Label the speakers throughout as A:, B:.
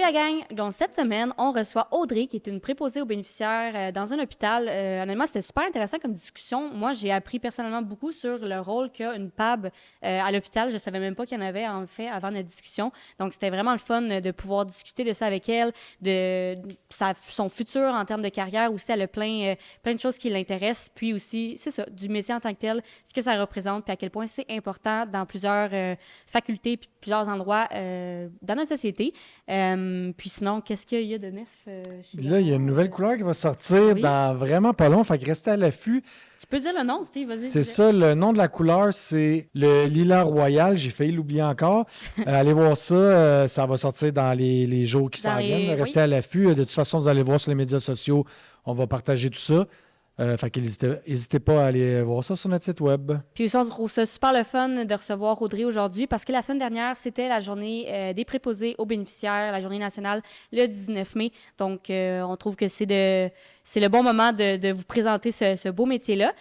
A: la gang! Donc, cette semaine, on reçoit Audrey, qui est une préposée aux bénéficiaires dans un hôpital. Honnêtement, c'était super intéressant comme discussion. Moi, j'ai appris personnellement beaucoup sur le rôle qu'a une PAB à l'hôpital. Je ne savais même pas qu'il y en avait, en fait, avant notre discussion. Donc, c'était vraiment le fun de pouvoir discuter de ça avec elle, de son futur en termes de carrière. Aussi, elle a plein de choses qui l'intéressent. Puis aussi, c'est ça, du métier en tant que tel, ce que ça représente, puis à quel point c'est important dans plusieurs facultés, puis plusieurs endroits dans notre société. Puis sinon, qu'est-ce qu'il y a de neuf chez
B: Là, il y a une nouvelle couleur qui va sortir dans vraiment pas long. Fait que restez à l'affût.
A: Tu peux dire le nom, Steve, vas-y.
B: C'est ça, le nom de la couleur, c'est le lilas royal. J'ai failli l'oublier encore. Allez voir ça. Ça va sortir dans les jours qui s'en viennent. Restez à l'affût. De toute façon, vous allez voir sur les médias sociaux. On va partager tout ça. Fait que n'hésitez pas à aller voir ça sur notre site web.
A: Puis aussi, on trouve ça super le fun de recevoir Audrey aujourd'hui parce que la semaine dernière, c'était la journée des préposés aux bénéficiaires, la journée nationale le 19 mai. Donc, on trouve que c'est le bon moment de vous présenter ce beau métier-là.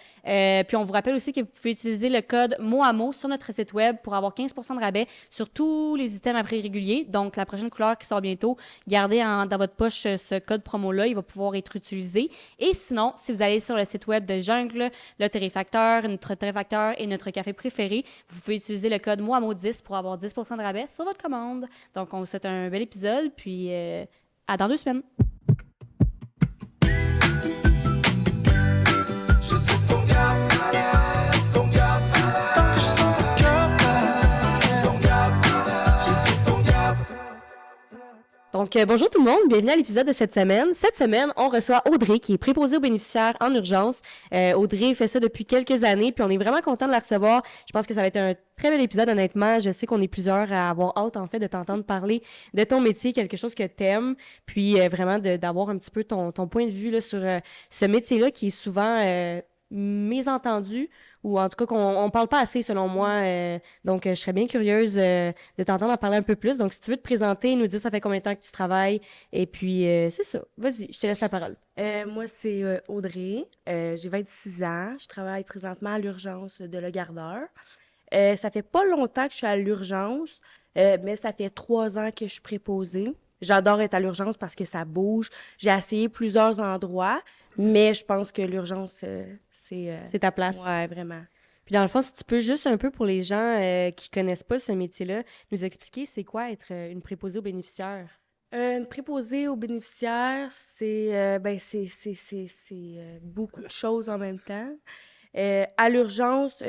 A: Puis on vous rappelle aussi que vous pouvez utiliser le code mot à mot sur notre site web pour avoir 15% de rabais sur tous les items à prix régulier. Donc, la prochaine couleur qui sort bientôt, gardez dans votre poche ce code promo-là. Il va pouvoir être utilisé. Et sinon, si vous allez sur le site web de Jungle, le torréfacteur, notre torréfacteur et notre café préféré, vous pouvez utiliser le code mot à mot 10 pour avoir 10% de rabais sur votre commande. Donc, on vous souhaite un bel épisode. Puis, à dans 2 semaines.
C: Je suis ton gars, ton gars, je suis ton gars, ton gars, je suis ton gars.
A: Donc, bonjour tout le monde, bienvenue à l'épisode de cette semaine. Cette semaine, on reçoit Audrey, qui est préposée aux bénéficiaires en urgence. Audrey fait ça depuis quelques années, puis on est vraiment content de la recevoir. Je pense que ça va être un très bel épisode, honnêtement. Je sais qu'on est plusieurs à avoir hâte, en fait, de t'entendre parler de ton métier, quelque chose que t'aimes, puis vraiment d'avoir un petit peu ton point de vue là, sur ce métier-là qui est souvent mésentendu, ou en tout cas qu'on parle pas assez selon moi. Donc, je serais bien curieuse de t'entendre en parler un peu plus. Donc, si tu veux te présenter, nous dire ça fait combien de temps que tu travailles, et puis c'est ça. Vas-y, je te laisse la parole.
D: Moi, c'est Audrey. J'ai 26 ans. Je travaille présentement à l'urgence de Le Gardeur. Ça fait pas longtemps que je suis à l'urgence, mais ça fait 3 ans que je suis préposée. J'adore être à l'urgence parce que ça bouge. J'ai essayé plusieurs endroits, mais je pense que l'urgence, c'est...
A: C'est ta place.
D: Ouais, vraiment.
A: Puis dans le fond, si tu peux juste un peu pour les gens qui connaissent pas ce métier-là, nous expliquer c'est quoi être une préposée aux bénéficiaires.
D: Une préposée aux bénéficiaires, c'est beaucoup de choses en même temps. À l'urgence,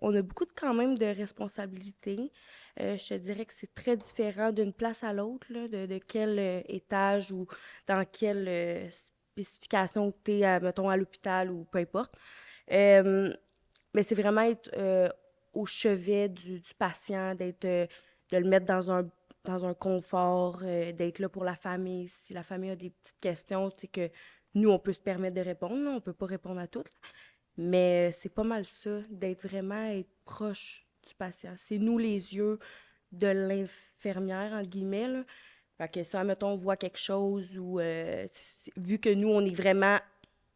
D: on a beaucoup quand même de responsabilités. Je te dirais que c'est très différent d'une place à l'autre, là, de quel étage ou dans quelle spécification tu es, mettons, à l'hôpital ou peu importe. Mais c'est vraiment être au chevet du patient, de le mettre dans un confort, d'être là pour la famille. Si la famille a des petites questions, c'est que nous, on peut se permettre de répondre, là, on peut pas répondre à toutes. Mais c'est pas mal ça, être proche du patient. C'est nous les yeux de l'infirmière, entre guillemets, là. Fait que ça, mettons, on voit quelque chose ou vu que nous, on est vraiment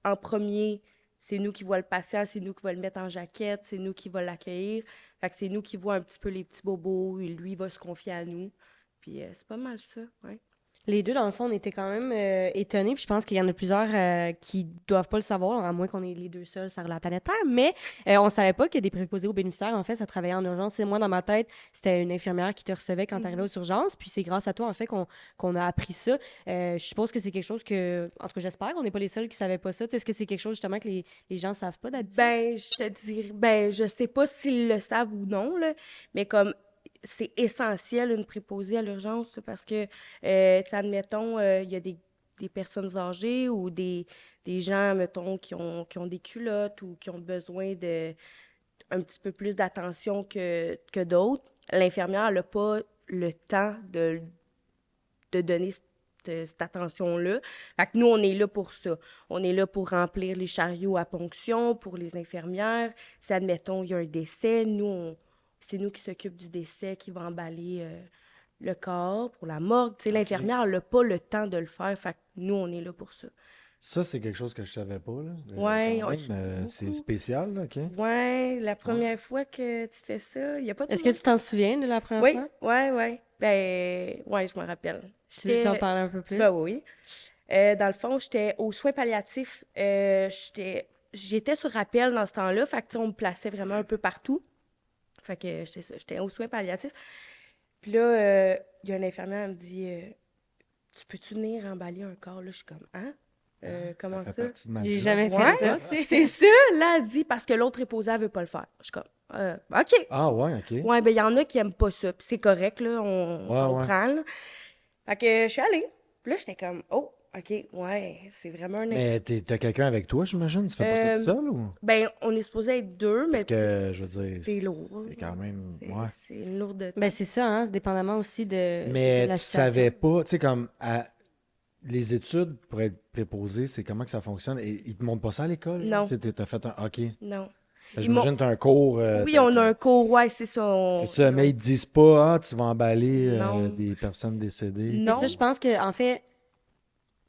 D: en premier, c'est nous qui voit le patient, c'est nous qui va le mettre en jaquette, c'est nous qui va l'accueillir. Fait que c'est nous qui voit un petit peu les petits bobos, et lui va se confier à nous. Puis c'est pas mal ça, ouais.
A: Les deux, dans le fond, on était quand même étonnés. Puis je pense qu'il y en a plusieurs qui doivent pas le savoir, à moins qu'on ait les deux seuls sur la planète Terre. Mais on savait pas que des préposés aux bénéficiaires, en fait, ça travaillait en urgence. Et moi, dans ma tête, c'était une infirmière qui te recevait quand tu arrivais aux urgences. Puis c'est grâce à toi, en fait, qu'on a appris ça. Je suppose que c'est quelque chose que, en tout cas, j'espère qu'on n'est pas les seuls qui savaient pas ça. Est-ce que c'est quelque chose, justement, que les gens savent pas d'habitude?
D: Je sais pas s'ils le savent ou non, là, mais comme c'est essentiel une préposée à l'urgence là, parce que, admettons, il y a des personnes âgées ou des gens, mettons, qui ont des culottes ou qui ont besoin de un petit peu plus d'attention que d'autres. L'infirmière n'a pas le temps de donner cette attention-là. Fait que nous, on est là pour ça. On est là pour remplir les chariots à ponction pour les infirmières. Si, admettons, il y a un décès, c'est nous qui s'occupent du décès, qui va emballer le corps pour la morgue. Tu sais, l'infirmière n'a pas le temps de le faire. Fait que nous, on est là pour ça.
B: Ça, c'est quelque chose que je savais pas, là.
D: Ouais,
B: Quand même, c'est spécial, là, OK?
D: Ouais, la première fois que tu fais ça, il n'y a pas de...
A: Est-ce que tu t'en souviens de la première
D: Oui,
A: fois?
D: ouais. Ben, ouais, je me rappelle.
A: Tu veux en parler un peu plus?
D: Ben oui. Dans le fond, j'étais aux soins palliatifs. J'étais sur rappel dans ce temps-là. Fait que, tu sais, on me plaçait vraiment un peu partout. Fait que j'étais aux soins palliatifs. Puis là, il y a une infirmière, elle me dit Tu peux-tu venir emballer un corps? Là, je suis comme Hein? Comment
B: fait
D: ça?
B: partie de ma
A: J'ai
B: job.
A: jamais fait
D: Ouais,
A: ça, tu sais.
D: c'est ça. Là, elle dit parce que l'autre préposé, elle veut pas le faire. Je suis comme OK.
B: Ah ouais, OK.
D: Ouais, ben il y en a qui aiment pas ça. Puis c'est correct, là, on
B: Ouais,
D: comprend. Là. Fait que je suis allée. Puis là, j'étais comme Oh, OK, ouais, c'est vraiment un
B: Mais t'as quelqu'un avec toi, j'imagine? Tu fais pas ça tout seul ou?
D: Ben, on est supposé être deux, mais
B: Parce que, je veux dire,
D: c'est lourd.
B: c'est quand même...
D: c'est
B: Ouais.
D: c'est une lourde.
A: Ben, c'est ça, hein, dépendamment aussi de
B: Mais
A: la
B: tu
A: situation.
B: savais pas, tu sais, comme les études pour être préposé, c'est comment que ça fonctionne? Et ils te montrent pas ça à l'école?
D: Non.
B: Tu sais, t'as fait un... OK.
D: Non.
B: J'imagine que t'as un cours...
D: Oui, on a un cours, ouais, c'est ça.
B: C'est ça, mais ils te disent pas, tu vas emballer
D: Non.
B: des personnes décédées.
A: Mais
D: Non.
A: ça, je pense que, en fait,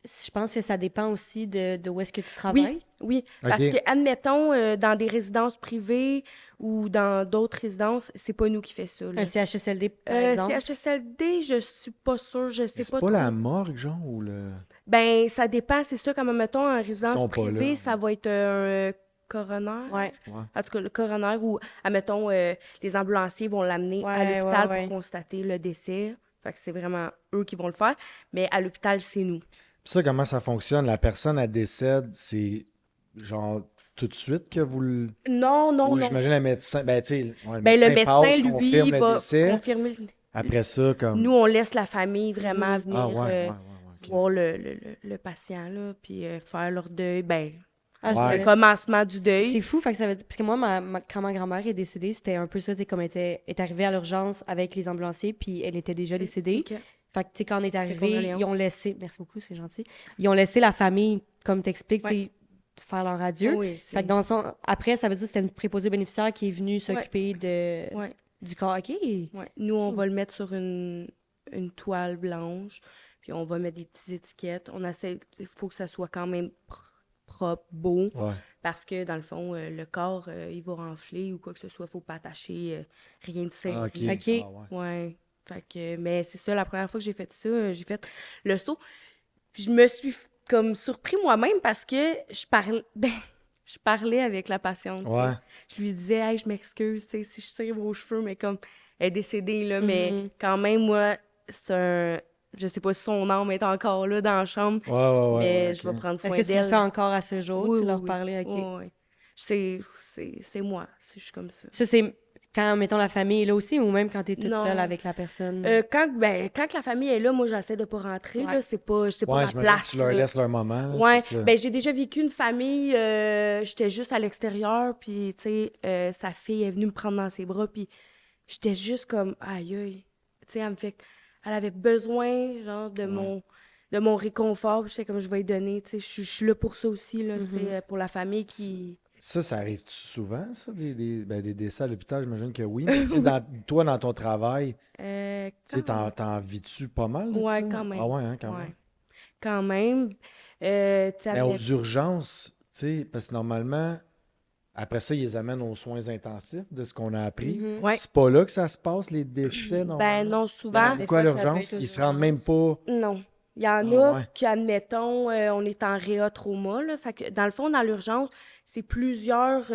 A: je pense que ça dépend aussi de où est-ce que tu travailles.
D: Oui, parce
B: OK.
D: que, admettons, dans des résidences privées ou dans d'autres résidences, c'est pas nous qui fait ça. Là.
A: Un CHSLD, par exemple.
D: CHSLD, je suis pas sûre, je sais
B: C'est
D: pas
B: pas
D: trop.
B: la morgue, genre, ou le...
D: Ben, ça dépend, c'est ça, comme, mettons, en
B: sont
D: résidence
B: pas
D: privée,
B: là.
D: ça va être un coroner.
A: Ouais.
D: En tout cas, le coroner ou, admettons, les ambulanciers vont l'amener à
A: Ouais,
D: l'hôpital
A: ouais.
D: pour constater le décès. Fait que c'est vraiment eux qui vont le faire. Mais à l'hôpital, c'est nous.
B: Puis ça, comment ça fonctionne? La personne, elle décède, c'est genre tout de suite que vous le...
D: Non, non,
B: Ou
D: non.
B: j'imagine le médecin, ben tu sais, ouais,
D: Ben, le
B: passe,
D: médecin, lui,
B: confirme le
D: va
B: décès.
D: confirmer.
B: Après ça, comme...
D: Nous, on laisse la famille vraiment venir
B: Ah ouais, ok.
D: voir le patient, là, puis faire leur deuil. Ben,
A: Ah, je
B: Ouais.
A: me-
D: le commencement du deuil.
A: C'est fou, fait que ça veut dire... Parce que moi, quand ma grand-mère est décédée, c'était un peu ça, tu sais, comme elle est arrivée à l'urgence avec les ambulanciers, puis elle était déjà décédée.
D: Ok.
A: Fait que, tu sais, quand on est arrivé,
D: condoléances.
A: ils ont laissé... Merci beaucoup, c'est gentil. Ils ont laissé la famille, comme t'expliques, tu sais, faire leur adieu.
D: Oui,
A: Fait que après, ça veut dire que c'était une préposée bénéficiaire qui est venue s'occuper
D: Ouais.
A: du corps. OK.
D: Ouais. Nous, on va le mettre sur une toile blanche, puis on va mettre des petites étiquettes. On essaie, il faut que ça soit quand même propre, beau,
B: Ouais.
D: parce que dans le fond, le corps, il va renfler ou quoi que ce soit, il faut pas attacher rien de saisi.
B: Ah, OK.
A: OK.
B: Ah, ouais.
D: Ouais. Fait que, mais c'est ça, la première fois que j'ai fait ça, j'ai fait le saut. Puis je me suis comme surpris moi-même parce que je parlais avec la patiente. tu sais.
B: Ouais.
D: Je lui disais, hey, je m'excuse, tu sais, si je tire vos cheveux, mais comme elle est décédée, là, mais
A: Mhm.
D: quand même, moi, c'est un. Je sais pas si son âme est encore là dans la chambre,
B: Ouais,
D: mais
B: ouais,
D: je
B: ok.
D: vais prendre
A: Est-ce
D: soin
A: que tu le
D: d'elle.
A: fais encore à ce jour?
D: Oui,
A: tu
D: oui,
A: leur
D: oui.
A: parlais? OK.
D: Ouais, ouais. C'est moi, si je suis comme ça.
A: Ça, c'est quand, mettons, la famille est là aussi ou même quand tu es toute
D: Non.
A: seule avec la personne?
D: Quand la famille est là, moi, j'essaie de pas rentrer,
A: Ouais.
D: là, c'est pas
B: Ouais,
D: ma
B: j'imagine
D: place.
B: que tu leur
D: là.
B: laisses leur moment. là,
D: Ouais,
B: c'est ça.
D: ben j'ai déjà vécu une famille, j'étais juste à l'extérieur, puis tu sais, sa fille est venue me prendre dans ses bras, puis j'étais juste comme, aïe, aïe. Tu sais, elle avait besoin, genre, de mon réconfort, puis j'étais comme, je vais lui donner, tu sais, je suis là pour ça aussi, là, tu sais, pour la famille qui...
B: Ça arrive-tu souvent, ça, des décès à l'hôpital? J'imagine que oui. Mais tu sais, toi, dans ton travail, tu sais, t'en vis-tu pas mal de
D: Ouais,
B: ça?
D: quand même.
B: Ah ouais, hein, quand
D: Ouais.
B: même.
D: Quand même. Tu sais,
B: Mais
D: avec-
B: aux urgences, tu sais, parce que normalement, après ça, ils les amènent aux soins intensifs, de ce qu'on a appris.
A: Mhm.
D: Ouais.
B: C'est pas là que ça se passe, les décès,
D: Ben
B: normalement?
D: non,
B: Il y en
D: souvent,
B: a
A: Des
B: beaucoup à
A: fois, ça peut
B: l'urgence.
A: être aux
B: Ils se rendent même
A: urgences.
B: pas...
D: non. Il y en
B: Ah
D: a
B: ouais.
D: qui, admettons, on est en réa-trauma, là. Fait que, dans le fond, dans l'urgence, c'est plusieurs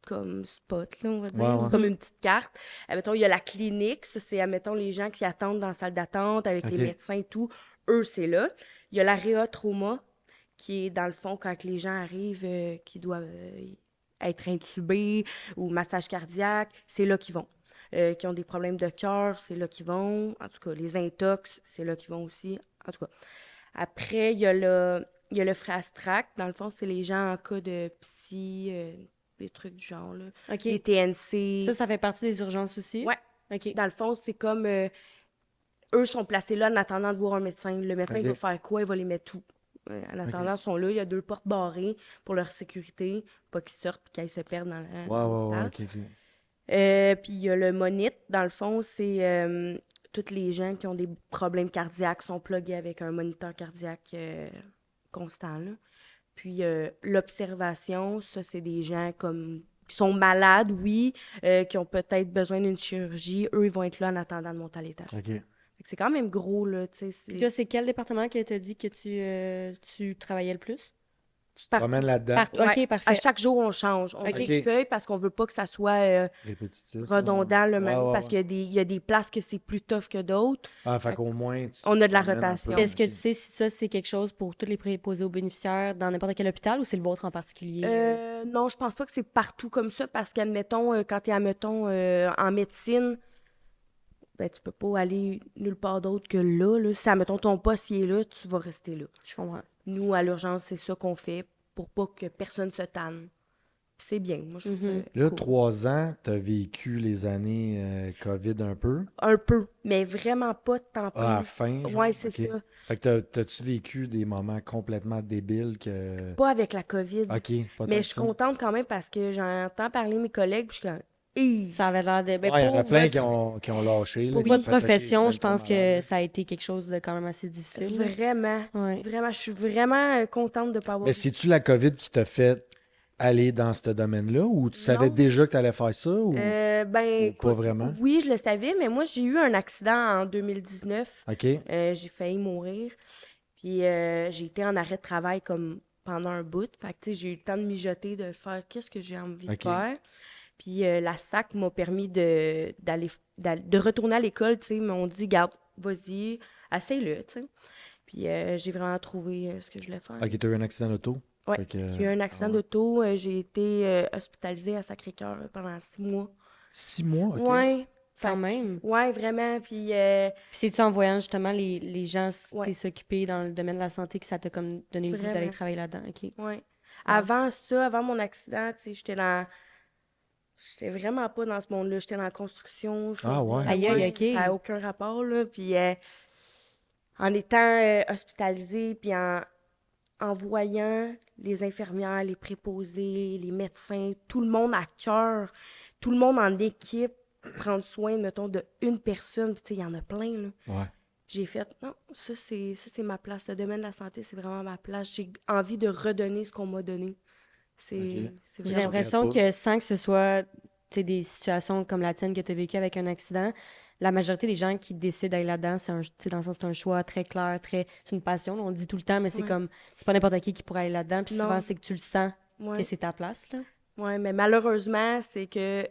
D: comme spots, là, on va dire.
B: Ouais, ouais.
D: C'est comme une petite carte. Admettons, il y a la clinique. Ça, c'est, admettons, les gens qui attendent dans la salle d'attente avec les
B: Ok.
D: médecins et tout. Eux, c'est là. Il y a la réa-trauma, qui est, dans le fond, quand les gens arrivent, qui doivent être intubés ou massage cardiaque, c'est là qu'ils vont. Qui ont des problèmes de cœur, c'est là qu'ils vont. En tout cas, les intox, c'est là qu'ils vont aussi. En tout cas. Après, il y a le fast track. Dans le fond, c'est les gens en cas de psy, des trucs du genre, là.
A: OK.
D: Des TNC.
A: Ça fait partie des urgences aussi?
D: Ouais.
A: OK.
D: Dans le fond, c'est comme eux sont placés là en attendant de voir un médecin. Le médecin, il
B: Ok.
D: va faire quoi? Il va les mettre où? En attendant, ils sont là. Il y a 2 portes barrées pour leur sécurité, pas qu'ils sortent et qu'ils se perdent dans la.
B: Ouais,
D: l'hôpital.
B: ok.
D: Puis il y a le monite. Dans le fond, c'est tous les gens qui ont des problèmes cardiaques sont plugués avec un moniteur cardiaque constant, là. Puis l'observation, ça, c'est des gens comme qui sont malades, oui, qui ont peut-être besoin d'une chirurgie. Eux, ils vont être là en attendant de monter à l'étage.
B: OK.
D: Fait que que c'est quand même gros, là, tu sais.
A: Puis là, c'est quel département que tu as dit que tu travaillais le plus?
B: Tu te promènes là-dedans.
A: OK, parfait.
D: À chaque jour, on change. On
A: OK.
D: feuille parce qu'on veut pas que ça soit
B: Répétitif.
D: redondant le même,
B: ouais,
D: parce
B: ouais.
D: qu'il y a des places que c'est plus tough que d'autres.
B: Ah, fait qu'au moins,
D: On a de la
B: te promènes un
D: rotation.
B: peu.
A: Est-ce que tu sais si ça, c'est quelque chose pour tous les préposés aux bénéficiaires dans n'importe quel hôpital ou c'est le vôtre en particulier?
D: Non, je pense pas que c'est partout comme ça parce qu'admettons, quand tu es, admettons, en médecine, ben, tu peux pas aller nulle part d'autre que là. Si, admettons, ton poste il est là, tu vas rester là.
A: Je comprends.
D: Nous, à l'urgence, c'est ça qu'on fait pour pas que personne se tanne. Puis c'est bien. Moi, je trouve ça
B: Là,
D: cool.
B: 3 ans, tu as vécu les années COVID un peu.
D: Un peu, mais vraiment pas de temps
B: Ah, à la
D: plein.
B: fin, genre?
D: Ouais, c'est
B: OK.
D: ça.
B: Fait que t'as-tu vécu des moments complètement débiles que...
D: Pas avec la COVID.
B: OK, pas tant
D: Mais
B: que
D: je suis
B: ça.
D: contente quand même parce que j'entends parler mes collègues, puis je suis comme, hey!
A: Ça avait l'air de. Ben,
B: Ouais, il y en a
A: pour
B: plein
A: votre,
B: qui ont lâché. là,
A: pour
B: qui ont
A: votre
B: fait, OK,
A: profession,
B: c'est
A: je
B: pas
A: pense
B: trop
A: que
B: malade.
A: ça a été quelque chose de quand même assez difficile. là.
D: Vraiment,
A: Ouais.
D: vraiment, je suis vraiment contente de ne pas avoir.
B: Mais c'est-tu la COVID qui t'a fait aller dans ce domaine-là ou tu savais
D: Non.
B: déjà que tu allais faire ça ou...
D: Ben,
B: ou pas
D: écoute,
B: vraiment?
D: oui, je le savais, mais moi, j'ai eu un accident en 2019.
B: OK.
D: J'ai failli mourir. Puis j'ai été en arrêt de travail comme pendant un bout. Fait que, tu sais, j'ai eu le temps de mijoter, de faire qu'est-ce que j'ai envie
B: OK.
D: de faire. Puis la SAC m'a permis de retourner à l'école, tu sais. Ils m'ont dit, garde, vas-y, essaye-le, tu sais. Puis j'ai vraiment trouvé ce que je voulais faire.
B: OK, tu as eu un accident d'auto?
D: Ouais,
B: Fait que,
D: j'ai eu un accident
B: ouais.
D: d'auto. J'ai été hospitalisée à Sacré-Cœur là, pendant 6 mois.
B: 6 mois, OK.
D: Ouais.
A: Quand
D: Fait-
A: même.
D: Ouais, vraiment. Puis
A: Puis c'est-tu en voyant justement les gens
D: Ouais.
A: s'occuper dans le domaine de la santé que ça t'a comme donné le goût d'aller
D: Vraiment.
A: travailler là-dedans? OK.
D: ouais. Avant ça, avant mon accident, tu sais, j'étais vraiment pas dans ce monde-là. J'étais dans la construction. Je
B: Ah,
D: faisais-
B: ouais.
A: Aïe, aïe, OK.
D: Ça n'a aucun rapport, là. Puis en étant hospitalisée, puis en voyant les infirmières, les préposés, les médecins, tout le monde à cœur, tout le monde en équipe, prendre soin, mettons, de une personne. Puis, tu sais, il y en a plein, là.
B: Ouais.
D: J'ai fait, non, ça, c'est ma place. Le domaine de la santé, c'est vraiment ma place. J'ai envie de redonner ce qu'on m'a donné. C'est
B: Ok.
D: c'est
A: J'ai
D: vraiment...
A: l'impression
B: regrette
A: que sans que ce soit tu sais, des situations comme la tienne que tu as vécue avec un accident, la majorité des gens qui décident d'aller là-dedans, tu sais, dans le sens c'est un choix très clair, c'est une passion, là, on le dit tout le temps, mais c'est
D: Ouais.
A: comme, c'est pas n'importe qui pourrait aller là-dedans, puis
D: Non.
A: souvent c'est que tu le sens
D: Ouais.
A: que c'est ta place, là.
D: Ouais, mais malheureusement, c'est que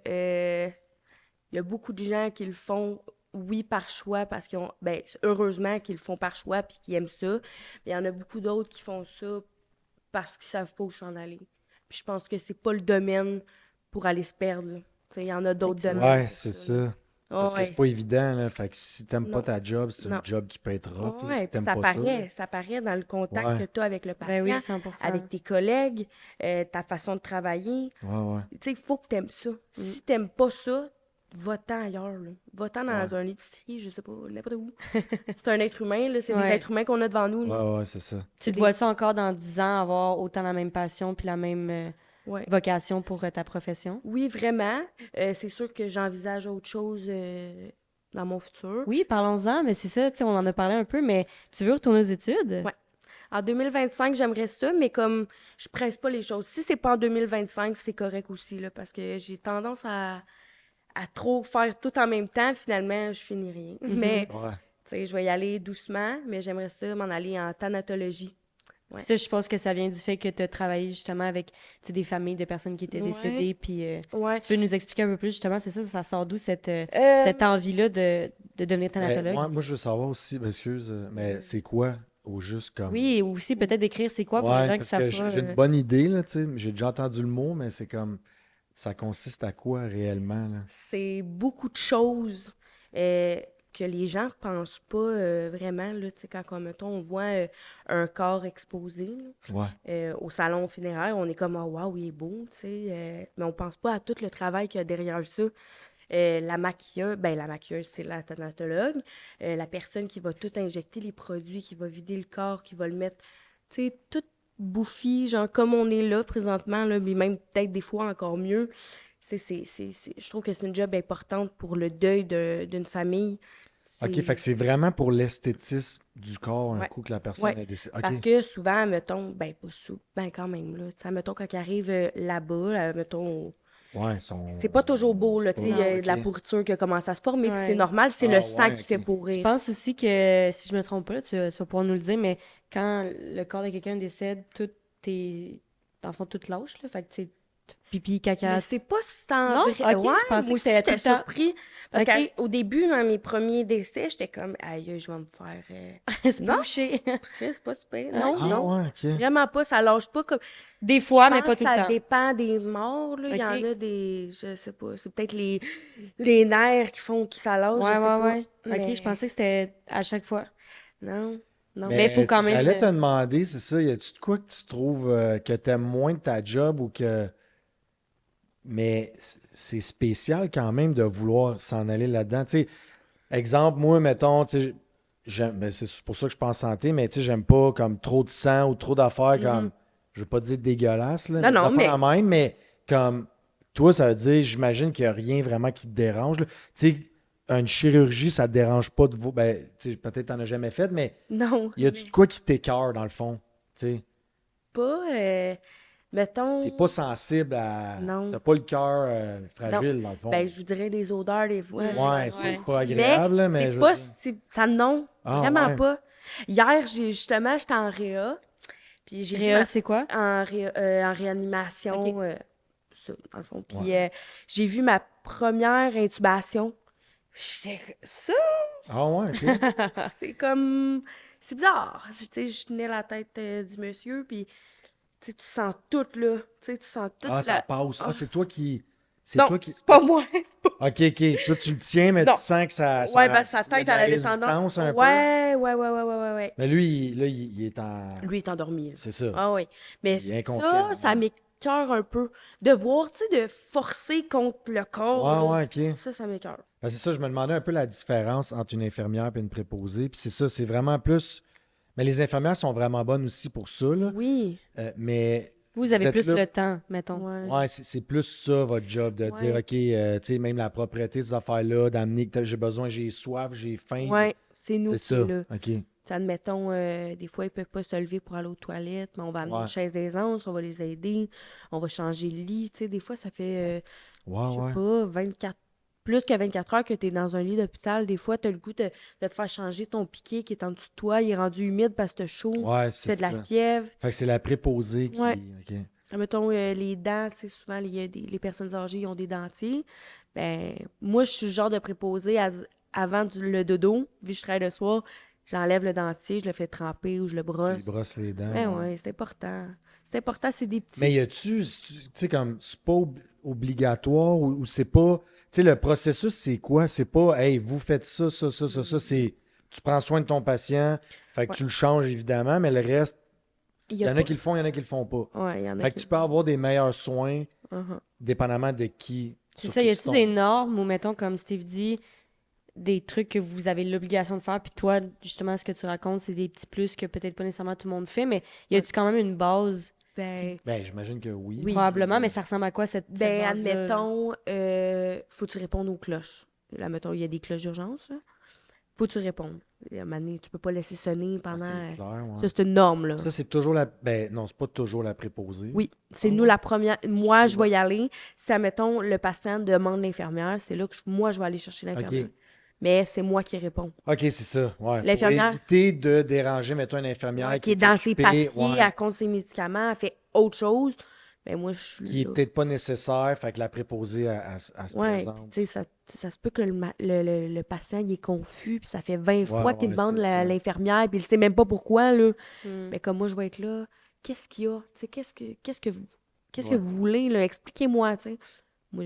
D: il y a beaucoup de gens qui le font, oui, par choix, parce qu'ils ont... Ben, heureusement qu'ils le font par choix puis qu'ils aiment ça. Mais il y en a beaucoup d'autres qui font ça parce qu'ils savent pas où s'en aller. Puis je pense que c'est pas le domaine pour aller se perdre, là. Tu sais, il y en a d'autres domaines.
B: Ouais,
D: pour
B: c'est
D: ça, là.
B: ça. Parce que
D: Ouais.
B: c'est pas évident, là. Fait que si t'aimes pas
D: Non.
B: ta job, c'est
D: Non.
B: une job qui peut être rough, là,
D: Ouais,
B: si
D: puis
B: t'aimes
D: ça
B: pas
D: paraît, ça paraît dans le contact
B: Ouais.
D: que tu as avec le patient,
A: Ben oui, 100%.
D: avec tes collègues, ta façon de travailler.
B: Ouais, ouais.
D: Tu sais, il faut que tu aimes ça. Si tu n'aimes pas ça, va-t'en ailleurs, là. Va-t'en dans un épicerie, je sais pas, n'importe où. C'est un être humain, là. C'est des
A: Ouais.
D: êtres humains qu'on a devant nous, là.
B: Ouais, ouais, c'est ça.
A: Tu te vois-tu encore dans 10 ans avoir autant la même passion puis la même
D: Ouais.
A: vocation pour ta profession?
D: Oui, vraiment. C'est sûr que j'envisage autre chose dans mon futur.
A: Oui, parlons-en, mais c'est ça, tu sais, on en a parlé un peu, mais tu veux retourner aux études?
D: Ouais. En 2025, j'aimerais ça, mais comme je presse pas les choses. Si c'est pas en 2025, c'est correct aussi, là, parce que j'ai tendance à trop faire tout en même temps. Finalement, je finis rien. Mais,
B: Ouais.
D: tu sais, je vais y aller doucement, mais j'aimerais ça m'en aller en thanatologie. Ouais.
A: Ça, je suppose que ça vient du fait que tu as travaillé justement avec tu sais, des familles de personnes qui étaient
D: Ouais.
A: décédées. Puis,
D: Ouais.
A: tu peux nous expliquer un peu plus justement, c'est ça sort d'où cette envie-là de devenir thanatologue?
B: Moi, je veux savoir aussi, excuse, mais c'est quoi au juste comme...
A: Oui, et aussi peut-être décrire c'est quoi pour
B: Ouais,
A: les gens qui
B: parce
A: savent
B: que
A: pas.
B: j'ai une bonne idée, là, tu sais. J'ai déjà entendu le mot, mais c'est comme... Ça consiste à quoi réellement, là?
D: C'est beaucoup de choses que les gens pensent pas vraiment, là, tu sais, quand, mettons, on voit un corps exposé, là,
B: Ouais.
D: au salon funéraire, on est comme, oh, waouh, il est beau, tu sais, mais on pense pas à tout le travail qu'il y a derrière ça. La maquilleuse, c'est la thanatologue. La personne qui va tout injecter les produits, qui va vider le corps, qui va le mettre, tu sais, tout bouffi, genre comme on est là présentement, là, mais même peut-être des fois encore mieux. Je trouve que c'est une job importante pour le deuil d'une famille.
B: OK, fait que c'est vraiment pour l'esthétisme du corps, un
D: Ouais.
B: coup que la personne
D: Ouais.
B: est décédée.
D: Parce
B: OK.
D: que souvent, mettons, ben pas souvent, ben quand même, là, tu sais, mettons quand ils arrivent là-bas, mettons
B: Ouais, sont...
D: C'est pas toujours beau, là,
B: c'est
D: tu sais,
B: pas-
D: il y a de la
B: ok.
D: pourriture qui commence à se former, puis
A: Ouais.
D: c'est normal, c'est
B: Ah,
D: le sang
B: ouais,
D: qui fait
B: ok.
A: Je
D: pourrir.
A: pense aussi que, si je me trompe pas, là, tu vas pouvoir nous le dire, mais quand le corps de quelqu'un décède, tout tes... Dans le fond, tout lâche, là. Fait que, tu sais, pipi, caca...
D: Mais c'est pas si tant
A: Non?
D: vrai.
A: Ok,
D: Ouais,
A: je pensais
D: moi
A: que
D: aussi,
A: c'était tout
D: j'étais
A: le temps.
D: surpris. Parce
A: Ok.
D: qu'au début, dans mes premiers décès, j'étais comme, aïe, je vais me faire.
A: C'est
D: Non.
A: bouché.
D: C'est pas super.
A: Ah,
D: Non,
A: ok.
B: Ah,
D: non.
B: ouais, ok.
D: Vraiment pas, ça lâche pas comme.
A: Des
D: Je
A: fois, mais
D: pense
A: pas
D: que
A: tout le
D: ça
A: temps.
D: dépend des morts, là. Il y en
A: Ok.
D: a des. Je sais pas. C'est peut-être les nerfs qui font que ça lâche, je
A: Ouais,
D: sais
A: ouais,
D: pas.
A: ouais. Ok,
D: Mais
A: je pensais que c'était à chaque fois.
D: non. Non.
A: Mais il faut quand même...
B: J'allais te demander, c'est ça, y a-tu de quoi que tu trouves que t'aimes moins de ta job ou que... Mais c'est spécial quand même de vouloir s'en aller là-dedans. Tu sais, exemple, moi, mettons, tu sais, ben, c'est pour ça que je pense santé, mais tu sais, j'aime pas comme trop de sang ou trop d'affaires comme, je veux pas dire dégueulasse, là,
D: Non,
B: mais des
D: non,
B: affaires en même, mais comme, toi, ça veut dire, j'imagine qu'il n'y a rien vraiment qui te dérange, là. Tu sais, une chirurgie, ça te dérange pas de vous. Ben, tu sais, peut-être t'en as jamais fait, mais
D: Non.
B: y a-tu de quoi qui t'écœure dans le fond? Tu sais,
D: Pas. Mettons.
B: t'es pas sensible à.
D: Non.
B: T'as pas le cœur
D: Non.
B: fragile dans le fond.
D: Ben, je vous dirais les odeurs, des fois.
B: Ouais, c'est
A: Ouais.
B: pas
D: Mais
B: agréable, là, mais
D: c'est
B: je veux
D: pas.
B: dire.
D: Ça, non.
B: Ah,
D: Vraiment
B: ouais.
D: pas. Hier, justement, j'étais en réa. Puis j'ai vu
A: Réa, c'est quoi?
D: en réanimation,
A: Ok.
D: ça, dans le fond. Puis j'ai vu ma première intubation. Ça,
B: Ah ouais, ok.
D: c'est comme... C'est bizarre. Tu sais, je tenais la tête du monsieur, puis tu sais, tu sens tout, là. Tu sais, tu sens tout.
B: Ah, ça
D: la...
B: passe. Ah, c'est toi qui. C'est
D: Non,
B: toi qui.
D: c'est pas moi. C'est pas...
B: Ok, ok. Toi, tu le tiens, mais
D: Non.
B: tu sens que ça.
D: Ouais, ben sa
B: il y a
D: tête,
B: de la
D: elle avait tendance...
B: résistance un peu.
D: Ouais.
B: Mais lui, là, il est en.
D: Lui est endormi, là.
B: C'est ça.
D: Ah oui. Mais
B: Il est inconscient,
D: ça
B: ouais.
D: m'écoeure un peu. De voir, tu sais, de forcer contre le corps.
B: Ouais,
D: là.
B: ouais, ok.
D: Ça m'écoeure.
B: Ben, c'est ça, je me demandais un peu la différence entre une infirmière et une préposée. Puis c'est ça, c'est vraiment plus. Mais les infirmières sont vraiment bonnes aussi pour ça, là.
D: Oui.
B: Mais.
A: Vous avez
B: êtes
A: plus
B: là-
A: le temps, mettons.
D: Ouais.
B: Ouais, c'est plus ça, votre job, de dire,
D: Ouais.
B: OK, tu sais, même la propriété de ces affaires-là, d'amener que j'ai besoin, j'ai soif, j'ai faim.
D: Ouais, c'est nous
B: C'est
D: qui
B: ça.
D: là.
B: OK.
D: T'sais, admettons, des fois, ils peuvent pas se lever pour aller aux toilettes, mais on va amener
B: Ouais.
D: une chaise d'aisance, on va les aider, on va changer le lit. Tu sais, des fois, ça fait, je
B: Ouais.
D: sais pas, 24, plus que 24 heures que tu es dans un lit d'hôpital. Des fois, tu as le goût de te faire changer ton piqué qui est en dessous de toi, il est rendu humide parce que t'as chaud,
B: Ouais,
D: tu
B: c'est
D: fais de la
B: ça.
D: fièvre.
B: Fait que c'est la préposée qui.
D: Ouais.
B: OK.
D: Admettons, les dents, tu sais, souvent, il y a les personnes âgées, ils ont des dentiers. Ben, moi, je suis le genre de préposée avant le dodo, vu que je travaille le soir, j'enlève le dentier, je le fais tremper ou je le
B: Tu
D: brosse.
B: lui brosses les dents.
D: Ben ouais, c'est important. C'est important, c'est des petits.
B: Mais y a-tu, tu sais, comme, c'est pas obligatoire ou c'est pas. Tu sais, le processus, c'est quoi? C'est pas, hey, vous faites ça. C'est, tu prends soin de ton patient, fait que
D: Ouais.
B: tu le changes évidemment, mais le reste,
D: Il
B: il y en a qui le font, il y en a qui le font pas.
D: Ouais, il y en a
B: Fait que tu peux avoir des meilleurs soins,
D: Uh-huh.
B: dépendamment de qui.
A: C'est
B: sur
A: ça,
B: qui
A: y
B: tu
A: a-t-il
B: tombes.
A: des normes ou, mettons, comme Steve dit, des trucs que vous avez l'obligation de faire, puis toi, justement, ce que tu racontes, c'est des petits plus que peut-être pas nécessairement tout le monde fait, mais y a-tu quand même une base,
D: Ben,
B: Ben, j'imagine que oui.
D: Oui.
A: probablement,
B: Je
A: mais
B: veux dire.
A: ça ressemble à quoi cette
D: ben
A: base-là?
D: admettons, faut que tu répondes aux cloches. Là, mettons, il y a des cloches d'urgence, là. Faut que tu répondes. À un moment donné, tu peux pas laisser sonner
B: Ah,
D: pendant...
B: c'est clair, ouais.
D: Ça, c'est une norme, là.
B: Ça, c'est toujours la. Ben, non, c'est pas toujours la préposée.
D: Oui, c'est
B: Ah
D: nous
B: ouais.
D: la première. Moi, je
B: Souvent.
D: vais y aller. Si, admettons, le patient demande l'infirmière, c'est là que moi, je vais aller chercher l'infirmière.
B: OK.
D: Mais c'est moi qui réponds.
B: OK, c'est ça. Ouais. Pour
D: L'infirmière-
B: éviter de déranger, mettons, une infirmière
D: Ouais, qui est dans ses
B: occupée,
D: papiers,
B: ouais,
D: elle compte ses médicaments, elle fait autre chose. Ben moi, je suis
B: qui est
D: là.
B: peut-être pas nécessaire, fait que la préposée, elle se
D: Ouais, puis
B: présente.
D: tu sais, ça se peut que le patient, il est confus, puis ça fait 20 fois qu'il
B: ouais,
D: demande
B: c'est ça.
D: l'infirmière, puis il sait même pas pourquoi, là.
A: Hmm.
D: Ben comme moi, je vais être là. Qu'est-ce qu'il y a? Tu sais, qu'est-ce que
B: Ouais.
D: vous voulez, là? Expliquez-moi, tu sais. Moi,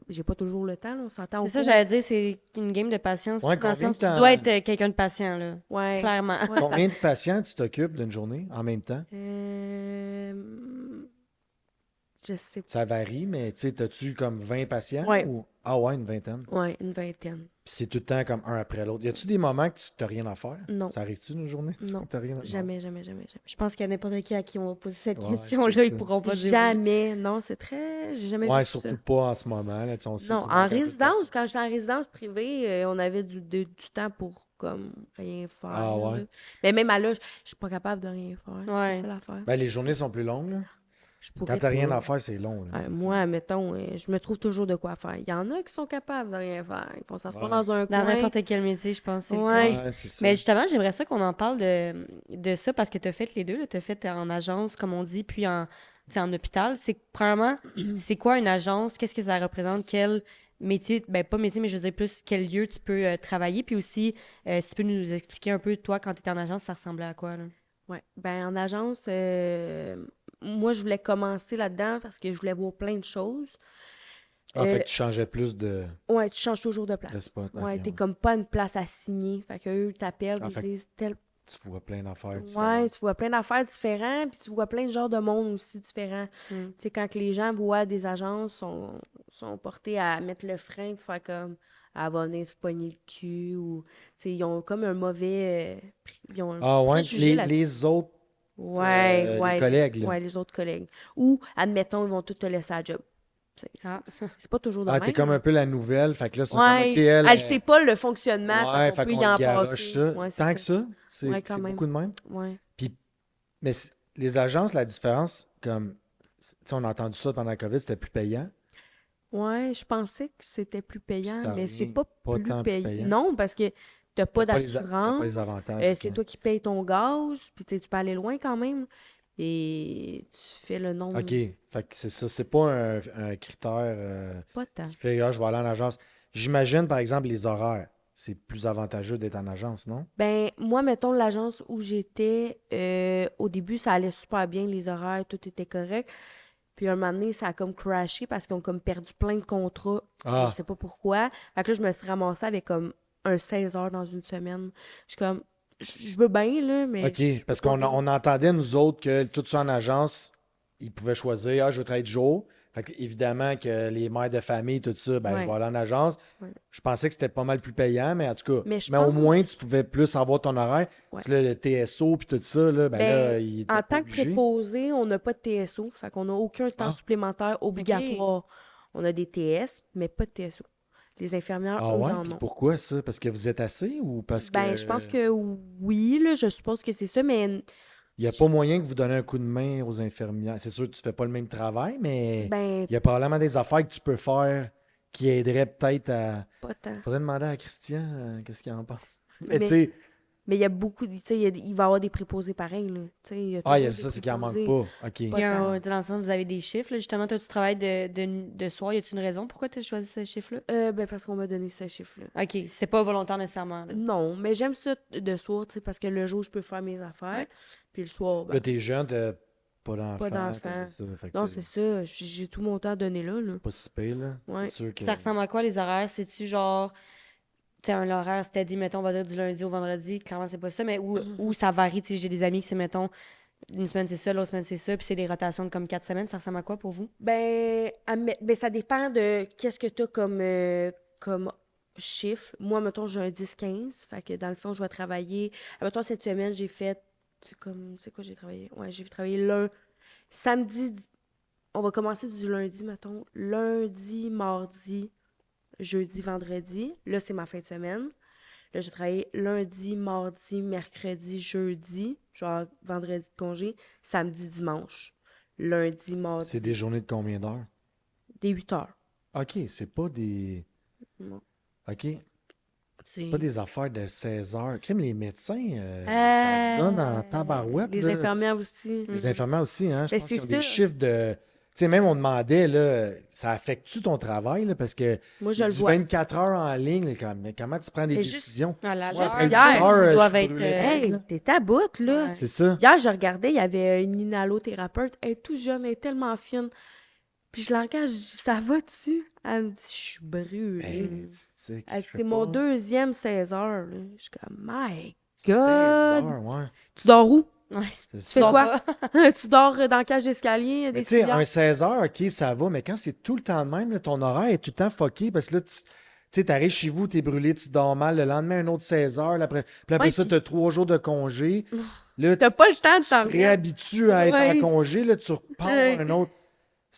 D: j'ai pas toujours le temps, là. On s'entend au
A: C'est ça,
D: cours.
A: j'allais dire, c'est une game de patience.
B: Ouais,
A: dans le
B: combien
A: sens,
B: de temps-
A: tu dois être quelqu'un de patient, là.
D: Ouais.
A: Clairement.
D: Ouais,
B: Combien de patients tu t'occupes d'une journée en même temps?
D: Je sais pas.
B: Ça varie, mais tu sais, as-tu comme 20 patients?
D: Ouais.
B: Ou... Ah ouais, une vingtaine.
D: Ouais, une vingtaine.
B: Puis c'est tout le temps comme un après l'autre. Y a-tu des moments que tu n'as rien à faire?
D: Non.
B: Ça arrive-tu une journée?
D: Non.
B: T'as rien à...
D: Jamais.
A: Je pense qu'il y a n'importe qui à qui on va poser cette
B: Ouais,
A: question-là,
B: c'est
A: ils
B: ça.
A: pourront pas dire oui.
D: Jamais. Non, c'est très... J'ai jamais
B: Ouais,
D: vu
B: surtout
D: ça.
B: pas en ce moment. Là, tu sais, on sait
D: Non,
B: qu'il
D: en
B: manque un peu de
D: résidence, quand j'étais en résidence privée, on avait du temps pour comme rien faire.
B: Ah ouais?
D: là. Mais même à là, je suis pas capable de rien faire.
A: Ouais.
D: C'est ça l'affaire.
B: Ben, les journées sont plus longues. Là.
D: je pourrais
B: Quand t'as rien
D: pas.
B: à faire, c'est long. Là, c'est ça.
D: Moi, mettons, je me trouve toujours de quoi faire. Il y en a qui sont capables de rien faire. Ils vont s'asseoir
B: Ouais.
D: dans un
A: Dans
D: coin.
A: n'importe quel métier, je pense, c'est le cas.
D: Ouais.
B: Ouais, c'est ça.
A: Mais justement, j'aimerais ça qu'on en parle de ça parce que tu as fait les deux. Tu as fait en agence, comme on dit, puis en hôpital. C'est premièrement, c'est quoi une agence? Qu'est-ce que ça représente? Quel métier, ben pas métier, mais je veux dire plus quel lieu tu peux travailler. Puis aussi, si tu peux nous expliquer un peu, toi, quand tu étais en agence, ça ressemblait à quoi, là?
D: Ouais. Ben, en agence, moi, je voulais commencer là-dedans parce que je voulais voir plein de choses.
B: Ah, fait
D: Euh,
B: que tu changeais plus de
D: Ouais, tu changes toujours de place.
B: spot.
D: Ouais,
B: ok,
D: t'es
B: ouais.
D: comme pas une place à signer. Fait qu'eux t'appellent,
B: Ah,
D: ils
B: fait que
D: disent tel.
B: Tu vois plein d'affaires
D: Ouais,
B: différentes.
D: tu vois plein d'affaires différentes, puis tu vois plein de genres de monde aussi différents.
A: Mm.
D: Tu sais, quand que les gens voient des agences, sont portés à mettre le frein, pour faire comme, elle va venir se pogner le cul, ou, tu sais, ils ont comme un mauvais, ils ont un
B: Ah ouais,
D: préjugé là-dessus.
B: les autres
D: Ouais,
B: les collègues, là.
D: ouais, les autres collègues. Ou, admettons, ils vont tous te laisser à job.
A: Ah.
D: C'est pas toujours de
B: Ah,
D: même.
B: t'es comme
D: hein.
B: un peu la nouvelle, fait que là, c'est comme,
D: Ouais,
B: OK,
D: elle sait pas le fonctionnement,
B: Ouais,
D: fait
B: fait
D: qu'on peut
B: qu'on
D: y en
B: garoche
D: passer.
B: ça.
D: Ouais, c'est
B: Tant que ça, c'est
D: Ouais, quand
B: c'est
D: même.
B: beaucoup de même.
D: Ouais.
B: Puis, mais les agences, la différence, comme, tu sais, on a entendu ça pendant la COVID, c'était plus payant.
D: Ouais, je pensais que c'était plus payant,
B: Ça
D: mais c'est
B: revient
D: pas
B: pas
D: plus
B: tant plus
D: payant.
B: payant.
D: Non, parce que t'as pas
B: T'as pas
D: d'assurance.
B: les avantages.
D: C'est
B: ok.
D: toi qui payes ton gaz, puis tu sais, tu peux aller loin quand même. Et tu fais le nombre.
B: OK, fait que c'est ça. C'est pas un critère
D: Pas tant.
B: qui fait, ah, je vais aller en agence. J'imagine, par exemple, les horaires. C'est plus avantageux d'être en agence, non?
D: Ben, moi, mettons, l'agence où j'étais, au début, ça allait super bien, les horaires, tout était correct. Puis un moment donné, ça a comme crashé parce qu'ils ont comme perdu plein de contrats.
B: Ah.
D: Je sais pas pourquoi. Fait que là, je me suis ramassée avec comme un 16 heures dans une semaine. Je suis comme, je veux bien, là, mais. je
B: OK,
D: peux
B: parce
D: pas
B: qu'on
D: vivre.
B: on entendait, nous autres, que tout ça en agence, ils pouvaient choisir, ah, je veux travailler de jour. Fait que, évidemment que les mères de famille, tout ça, ben, je
D: Ouais.
B: vais aller en agence.
D: Ouais.
B: Je pensais que c'était pas mal plus payant, mais en tout cas,
D: Mais je
B: mais au
D: pense-
B: moins, tu pouvais plus avoir ton horaire.
D: Ouais.
B: Tu sais, là, le TSO puis tout ça, là, ben, là,
D: Ben,
B: il était
D: en
B: pas
D: tant que
B: obligé.
D: préposé, on n'a pas de TSO. Fait qu'on n'a aucun temps
B: Ah.
D: supplémentaire obligatoire. On a des TS, mais pas de TSO. Les infirmières,
B: Ah
D: eux,
B: ouais?
D: en
B: Puis
D: ont.
B: pourquoi ça? Parce que vous êtes assez ou parce que
D: Ben, je pense que oui, là, je suppose que c'est ça, mais
B: il n'y a pas moyen que vous donnez un coup de main aux infirmières? C'est sûr que tu fais pas le même travail, mais
D: ben,
B: il y a probablement des affaires que tu peux faire qui aideraient peut-être à.
D: pas tant.
B: Faudrait demander à Christian qu'est-ce qu'il en pense.
D: Mais-
B: Mais tu sais,
D: Mais il y a beaucoup, tu sais, il va y avoir des préposés pareils, là. Tu sais, il y a
B: il y a
D: toujours
B: ça,
D: des
B: c'est qu'il en manque
D: préposés.
B: pas. OK.
A: Il y a
D: Pas tant.
A: dans le sens, vous avez des chiffres. Là. Justement, toi, tu travailles de soir. Y a-t-il une raison pourquoi tu as choisi ce chiffre-là?
D: Ben, parce qu'on m'a donné ce chiffre-là.
A: OK, c'est pas volontaire nécessairement. là.
D: Non, mais j'aime ça de soir, tu sais, parce que le jour, je peux faire mes affaires.
A: Ouais.
D: Puis le soir, ben,
B: Là, t'es jeune, t'as pas d'enfant.
D: Pas d'enfant.
B: c'est ça. Fait que
D: non, c'est ça. J'ai tout mon temps donné là, là.
B: c'est pas si pire, là.
D: Ouais.
B: C'est sûr que.
A: Ça ressemble à quoi les horaires? C'est-tu genre, tu sais, un horaire, c'était dit, mettons, on va dire du lundi au vendredi. Clairement, c'est pas ça, mais où ça varie. Tu sais, j'ai des amis qui c'est, mettons, une semaine c'est ça, l'autre semaine c'est ça, puis c'est des rotations de comme 4 semaines. Ça ressemble à quoi pour vous?
D: Ben, ben ça dépend de qu'est-ce que tu as comme chiffre. Moi, mettons, j'ai un 10-15. Fait que dans le fond, je vais travailler. Mettons, cette semaine, j'ai fait. C'est quoi j'ai travaillé? Ouais, j'ai travaillé samedi. On va commencer du lundi, mettons. Lundi, mardi, jeudi, vendredi. Là, c'est ma fin de semaine. Là, j'ai travaillé lundi, mardi, mercredi, jeudi. Genre vendredi de congé. Samedi, dimanche. Lundi, mardi.
B: C'est des journées de combien d'heures?
D: Des 8 heures.
B: OK, c'est pas des.
D: Non.
B: OK. C'est pas des affaires de 16 heures. Crème, les médecins, ça se donne en tabarouette.
D: Les
B: là.
D: infirmières aussi.
B: Les infirmières aussi, hein. Je
D: Ben,
B: pense qu'ils
D: c'est
B: ont des
D: ça.
B: chiffres de. Tu sais, même on demandait, là, ça affecte-tu ton travail, là, parce que
D: Moi, je
B: il
D: le
B: dit
D: vois.
B: 24 heures en ligne, là, mais comment tu prends des
D: Mais juste-
B: décisions?
A: Ah, la
D: Ouais,
A: l'heure,
D: c'est
A: les
D: hier.
A: heures, ils doivent
B: Je
A: être.
B: brûlais.
D: Hey, t'es à bout, là.
A: Ouais.
B: C'est ça.
D: Hier, je regardais, il y avait une inhalothérapeute. Elle est toute jeune, elle est tellement fine. Puis je l'engage, je dis, ça va-tu? Elle me dit, je suis brûlée.
B: Hey, tu sais,
D: Elle dit,
B: je fais
D: c'est mon
B: pas
D: deuxième 16 heures. Là. Je suis comme, my
B: 16
D: God!
B: heures, ouais.
D: Tu dors où?
A: Ouais.
B: C'est
D: Tu
B: ça.
D: fais
A: Sors
D: quoi?
A: pas.
D: Tu dors dans la cage d'escalier,
B: Mais
D: des
B: tu sais,
D: civières?
B: un 16 heures, OK, ça va, mais quand c'est tout le temps de même, là, ton horaire est tout le temps fucké parce que là, tu sais, t'arrives chez vous, t'es brûlé, tu dors mal, le lendemain, un autre 16 heures, puis après
D: Ouais,
B: ça,
D: puis-
B: t'as 3 jours de congé. Là,
D: T'as pas le temps de
B: tu
D: t'en
B: te
D: remettre.
B: réhabitues à être
D: Ouais.
B: en congé, là, tu repars
D: Ouais.
B: un autre.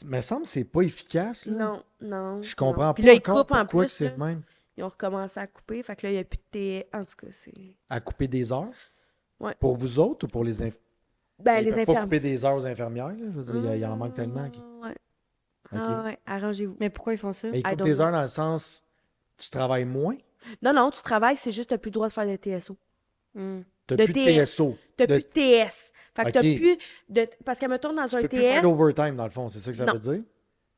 B: Mais ça me semble que c'est pas efficace. Là.
D: Non, non.
B: Je comprends
D: non.
B: pas
D: Puis là, ils
B: encore
D: coupent en
B: pourquoi
D: plus.
B: que c'est
D: là.
B: le même.
D: Ils ont recommencé à couper. Fait que là, il n'y a plus de TS. En tout cas, c'est.
B: À couper des heures?
D: Ouais.
B: Pour vous autres ou pour les
D: Ben,
B: Ils
D: les
B: peuvent pas
D: infirmières.
B: couper des heures aux infirmières, là. Je veux dire, il en manque tellement.
D: Ouais.
B: OK.
D: Ah ouais, arrangez-vous.
A: Mais pourquoi ils font ça?
B: Mais ils
D: I
B: coupent
D: don't
B: des
D: know.
B: heures dans le sens, tu travailles moins,
D: Non, non, tu travailles, c'est juste que t'as plus le droit de faire de TSO.
A: Hmm.
B: t'as
D: De
B: plus de
D: TS.
B: TSO.
D: T'as
B: De-
D: plus de TS. Fait que t'as
B: Ok.
D: plus de... Parce que, mettons, dans
B: Tu
D: un
B: peux plus faire
D: TS,
B: d'overtime, dans le fond, c'est ça que ça
D: Non.
B: veut dire?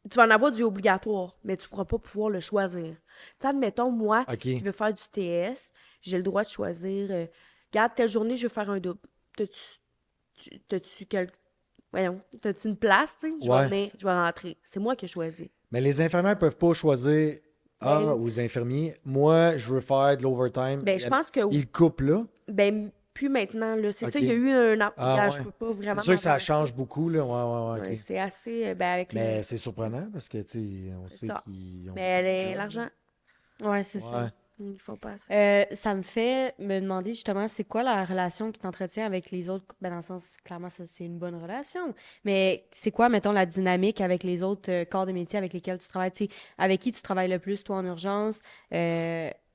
D: tu vas en avoir du obligatoire, mais tu pourras pas pouvoir le choisir. Tu sais, admettons, moi,
B: OK.
D: qui veux faire du TS, j'ai le droit de choisir... regarde, telle journée, je veux faire un double. T'as-tu quel... Voyons, t'as-tu une place, tu sais? Je vais
B: Ouais.
D: venir, je vais rentrer. C'est moi qui ai choisi.
B: Mais les infirmières peuvent pas choisir
D: Ben-
B: aux infirmiers. Moi, je veux faire de l'overtime.
D: Ben, je pense que...
B: Ils coupent là.
D: Ben, plus maintenant, là. C'est ça,
B: Ok.
D: il y a eu un...
B: Ah,
D: Regarde,
B: ouais.
D: je peux pas vraiment...
B: C'est sûr que ça
D: m'avancer.
B: change beaucoup, là. Ouais,
D: Ouais,
B: OK.
D: c'est assez... ben, avec
B: Mais
D: le...
B: c'est surprenant parce que, tu sais, on sait
D: ça.
B: qu'ils ont.
D: Mais
B: beaucoup de job.
D: l'argent,
A: Ouais, c'est
B: Ouais.
A: ça.
D: il faut pas assez.
A: Ça me fait me demander justement, c'est quoi la relation que tu entretiens avec les autres? Ben, dans le sens, clairement, ça, c'est une bonne relation. Mais c'est quoi, mettons, la dynamique avec les autres corps de métier avec lesquels tu travailles? Tu sais, avec qui tu travailles le plus, toi, en urgence?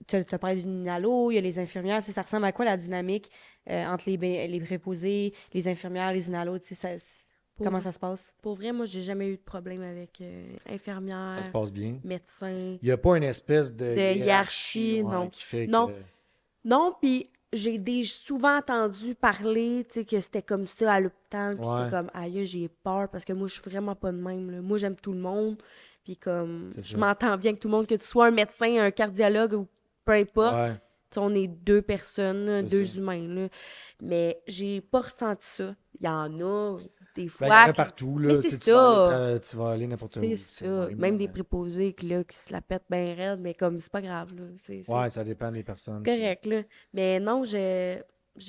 A: Tu as parlé d'une inhalo, il y a les infirmières. Tu sais, ça ressemble à quoi la dynamique entre les préposés, les infirmières, les inhalos? Tu sais,
D: Pour
A: comment
D: vrai-
A: ça se passe?
D: Pour vrai, moi, j'ai jamais eu de problème avec
B: Ça se
D: infirmière,
B: passe bien.
D: médecin.
B: Il n'y a pas une espèce de
D: hiérarchie,
B: ouais,
D: non.
B: qui fait
D: Non.
B: que.
D: Non, puis souvent entendu parler, tu sais, que c'était comme ça à l'hôpital, puis
B: Ouais.
D: j'étais comme, aïe, j'ai peur, parce que moi, je suis vraiment pas de même, là. Moi, j'aime tout le monde, puis comme,
B: C'est
D: je
B: ça.
D: m'entends bien avec tout le monde, que tu sois un médecin, un cardiologue, ou peu importe.
B: Ouais.
D: Tu sais, on est deux personnes, là,
B: C'est
D: deux
B: ça.
D: humains, là. Mais j'ai pas ressenti ça. Il y en a, des
B: Ben, il y
D: fois...
B: en a
D: que-
B: partout,
D: Mais
B: là.
D: c'est
B: Tu sais, tu vas
D: ça.
B: aller tu vas aller n'importe où.
D: C'est
B: c'est
D: ça.
B: même,
D: Même des
B: là.
D: préposés qui se la pètent bien raide, mais comme c'est pas grave, là. C'est
B: Ouais, ça dépend des personnes.
D: correct, là. Mais non, j'ai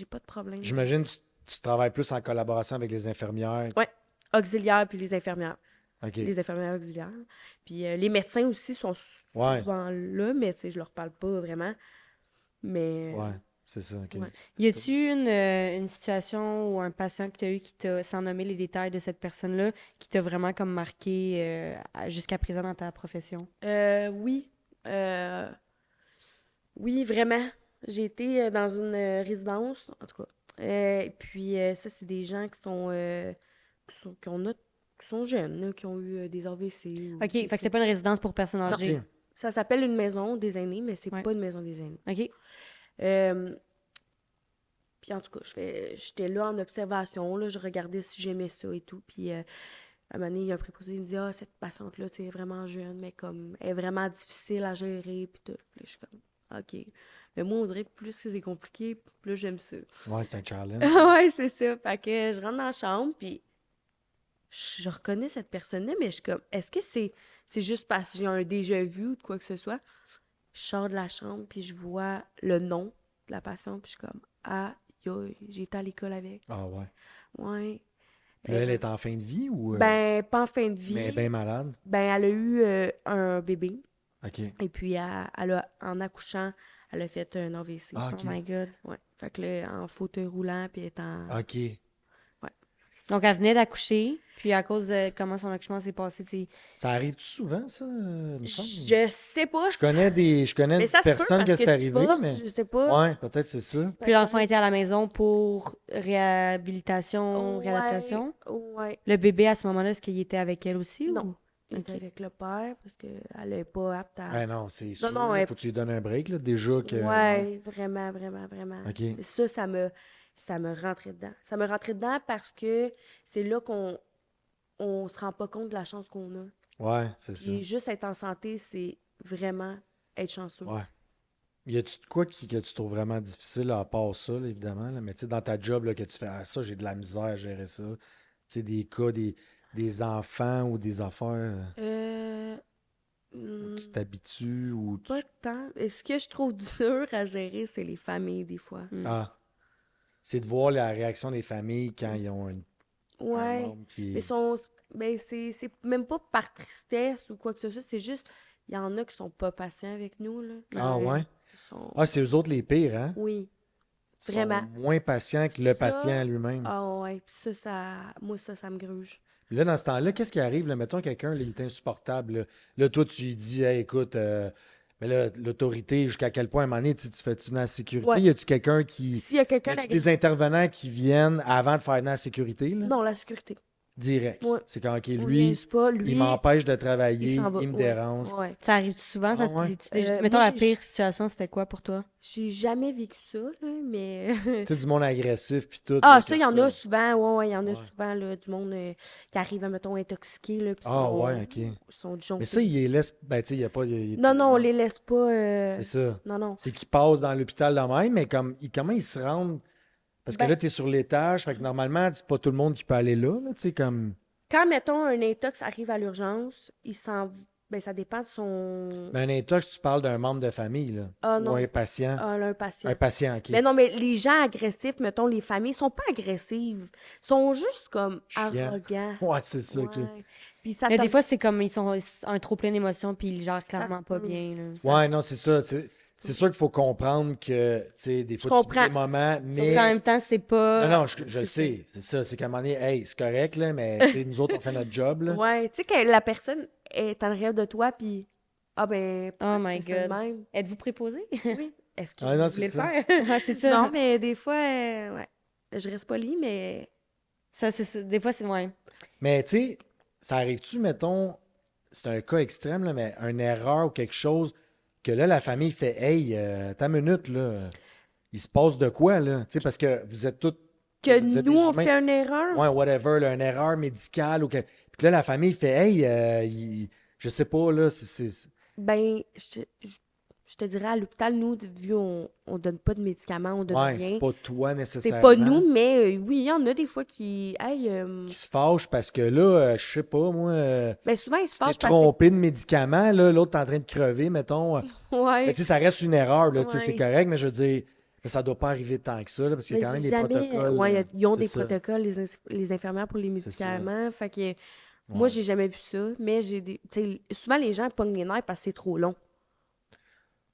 D: pas de problème.
B: J'imagine que tu travailles plus en collaboration avec les infirmières.
D: Ouais. Auxiliaires puis les infirmières.
B: OK.
D: Les infirmières auxiliaires. Puis les médecins aussi sont
B: Ouais.
D: souvent là, mais tu sais, je leur parle pas vraiment. Mais
B: Ouais, c'est ça. OK.
D: Ouais.
A: Y a-tu une situation ou un patient que tu as eu qui t'a, sans nommer les détails de cette personne-là, qui t'a vraiment comme marqué jusqu'à présent dans ta profession?
D: oui. Oui, vraiment. J'ai été dans une résidence, en tout cas. Et puis ça, c'est des gens qui sont jeunes, là, qui ont eu des AVC.
A: OK, fait que c'est pas une résidence pour personnes âgées.
B: OK.
D: Ça s'appelle une maison des aînés, mais c'est
A: Ouais.
D: pas une maison des aînés.
A: OK.
D: Puis en tout cas, j'étais là en observation, là, je regardais si j'aimais ça et tout. Puis à un moment donné, il y a un préposé, il me dit « Ah, cette patiente-là, tu sais, elle est vraiment jeune, mais comme, elle est vraiment difficile à gérer. » Puis tout. Puis là, je suis comme « OK. » Mais moi, on dirait que plus que c'est compliqué, plus j'aime ça.
B: Ouais, c'est un challenge.
D: Ouais, c'est ça. Fait que je rentre dans la chambre, puis je reconnais cette personne-là, mais je suis comme, est-ce que c'est juste parce que j'ai un déjà-vu ou de quoi que ce soit? Je sors de la chambre, puis je vois le nom de la patiente, puis je suis comme, ah, j'ai été à l'école avec.
B: Ah ouais.
D: Ouais.
B: Puis là, elle est en fin de vie ou.
D: Ben, pas en fin de vie.
B: Mais bien malade.
D: Ben, elle a eu un bébé,
B: OK.
D: et puis en accouchant, elle a fait un AVC.
B: Ah, OK.
A: Oh my God.
D: Ouais. Fait que là, en fauteuil roulant, puis elle est en...
B: OK.
A: Donc, elle venait d'accoucher, puis à cause de comment son accouchement s'est passé, tu sais,
B: Ça arrive-tu souvent, ça, me semble?
D: Je sais pas.
B: Je connais
D: Mais
B: une
D: ça se peut
B: personne
D: parce
B: que c'est
D: tu
B: arrivé,
D: forces,
B: mais.
D: je sais pas.
B: Ouais, peut-être c'est ça.
A: puis l'enfant était à la maison pour réhabilitation, réadaptation.
D: Ouais.
A: Le bébé, à ce moment-là, est-ce qu'il était avec elle aussi?
D: Non.
A: Ou...
D: Il était
A: Ok.
D: avec le père parce qu'elle n'est pas apte à.
B: Ben non, c'est sûr.
D: non,
B: Il
D: elle-
B: faut que tu lui donnes un break, là, déjà que.
D: Ouais, vraiment, vraiment, vraiment.
B: OK.
D: Ça me rentrait dedans. Ça me rentrait dedans parce que c'est là qu'on se rend pas compte de la chance qu'on a.
B: Ouais, c'est ça.
D: Puis juste être en santé, c'est vraiment être chanceux.
B: Ouais. Y a-tu de quoi que tu trouves vraiment difficile, là, à part ça, là, évidemment, là, mais tu sais, dans ta job, là, que tu fais, ah, ça, j'ai de la misère à gérer ça. Tu sais, des cas, des enfants ou des affaires,
D: Hmm,
B: tu t'habitues ou tu.
D: pas tant. Et ce que je trouve dur à gérer, c'est les familles, des fois.
B: Ah. C'est de voir la réaction des familles quand ils ont un
D: Ouais.
B: membre qui
D: Mais c'est même pas par tristesse ou quoi que ce soit, c'est juste, il y en a qui sont pas patients avec nous, là.
B: Ah ouais?
D: Ils sont...
B: Ah, c'est eux autres les pires, hein?
D: Oui.
B: Ils sont
D: Vraiment.
B: moins patients que le
D: Ça-
B: patient lui-même.
D: Ah ouais, puis moi, ça me gruge.
B: Puis là, dans ce temps-là, qu'est-ce qui arrive? Là, mettons quelqu'un, là, il est insupportable. Là, toi, tu lui dis, hey, écoute, Mais là, l'autorité, jusqu'à quel point, à un moment donné, tu fais-tu venir à la sécurité?
D: Ouais.
B: Y a-tu quelqu'un qui...
D: S'il y a quelqu'un
B: Y a-tu des intervenants qui viennent avant de faire venir la sécurité, là?
D: Non, la sécurité.
B: Direct.
D: Ouais.
B: C'est quand, OK,
D: On
B: lui,
D: niaise pas. Lui,
B: il m'empêche de travailler,
D: il s'en va.
B: il me
D: Ouais.
B: dérange.
D: Ouais.
A: Ça arrive souvent? Ça
B: Ah ouais?
A: te dit- mettons,
D: moi,
A: la pire situation, c'était quoi pour toi?
D: J'ai jamais vécu ça, là, mais...
B: Tu sais, du monde agressif, puis tout.
D: Ah,
B: là,
D: ça, il y en a souvent. Ouais, il y en a souvent, là, du monde qui arrive, mettons, intoxiqué, là, puis
B: Ah, ouais, OK.
D: sont disjonctés.
B: Mais ça, il les laisse... Ben, tu sais, il n'y a pas...
D: Non, on les laisse pas...
B: C'est ça.
D: Non.
B: C'est qu'ils passent dans l'hôpital de même, mais comment ils se rendent... Parce que
D: Ben-
B: là, tu es sur l'étage, fait que normalement, c'est pas tout le monde qui peut aller là, tu sais, comme...
D: Quand, mettons, un intox arrive à l'urgence, ben, ça dépend de son...
B: Mais un intox, tu parles d'un membre de famille, là.
D: Ah,
B: Ou
D: non.
B: un patient.
D: Ah, là, un patient.
B: Un patient, OK.
D: Mais non, mais les gens agressifs, mettons, les familles, sont pas agressives. Sont juste comme
B: Chiants.
D: arrogants.
B: Ouais, c'est ça, OK.
D: Ouais. Puis ça
A: Mais
D: te-
A: des fois, c'est comme ils sont un trop plein d'émotions puis ils gèrent
D: Ça
A: clairement pas
D: se peut.
A: bien. Là.
B: Ouais, non, c'est ça. C'est sûr qu'il faut comprendre que, tu sais, des fois, tu vis
D: comprends.
B: des moments,
A: Sauf
B: mais...
A: qu'en même temps, c'est pas.
B: Non, je le
A: c'est
B: sais. C'est ça. C'est qu'à un moment donné, hey, c'est correct, là, mais, tu sais, nous autres, on fait notre job, là.
D: Ouais, tu sais que la personne est en arrière de toi, puis... Ah ben, pourquoi
A: Oh
D: tu
A: my
D: fais ça de
A: God.
D: même?
A: Êtes-vous préposé?
D: Oui. Est-ce que
B: Ah, non,
D: vous
B: c'est
D: voulez le
B: ça.
D: faire?
A: Ah, c'est ça.
D: Non, mais des fois, ouais. Je reste polie, mais...
A: Ça, des fois, c'est. Ouais.
B: Mais, tu sais, ça arrive-tu, mettons, c'est un cas extrême, là, mais une erreur ou quelque chose que là, la famille fait, hey, ta minute, là, il se passe de quoi, là? Tu sais, parce que vous êtes tous.
D: Que
B: vous êtes
D: nous,
B: des
D: on
B: humains.
D: fait une erreur?
B: Ouais, whatever, là, une erreur médicale ou que. Puis que là, la famille fait, hey, je sais pas, là,
D: Ben, je te dirais, à l'hôpital, nous, vu on donne pas de médicaments, on donne
B: ouais,
D: rien.
B: c'est pas toi
D: C'est
B: nécessairement.
D: pas nous, mais oui, il y en a des fois qui... Hey,
B: Qui se fâchent parce que là, je sais pas, moi,
D: ben souvent, ils se
B: tu t'es
D: fâchent parce
B: trompé de médicament, là, l'autre est en train de crever, mettons.
D: que... Ouais.
B: Mais tu sais, ça reste une erreur, là, tu sais, c'est
D: Ouais.
B: correct, mais je veux dire, ça doit pas arriver tant que ça, là, parce qu'il y a
D: Mais
B: quand même
D: j'ai
B: des
D: jamais...
B: protocoles.
D: Ouais, ils ont
B: c'est
D: des
B: ça.
D: protocoles, les infirmières pour les
B: C'est ça.
D: médicaments. Fait que moi,
B: Ouais.
D: j'ai jamais vu ça, mais j'ai des... Tu sais, souvent, les gens pognent les nerfs parce que c'est trop long.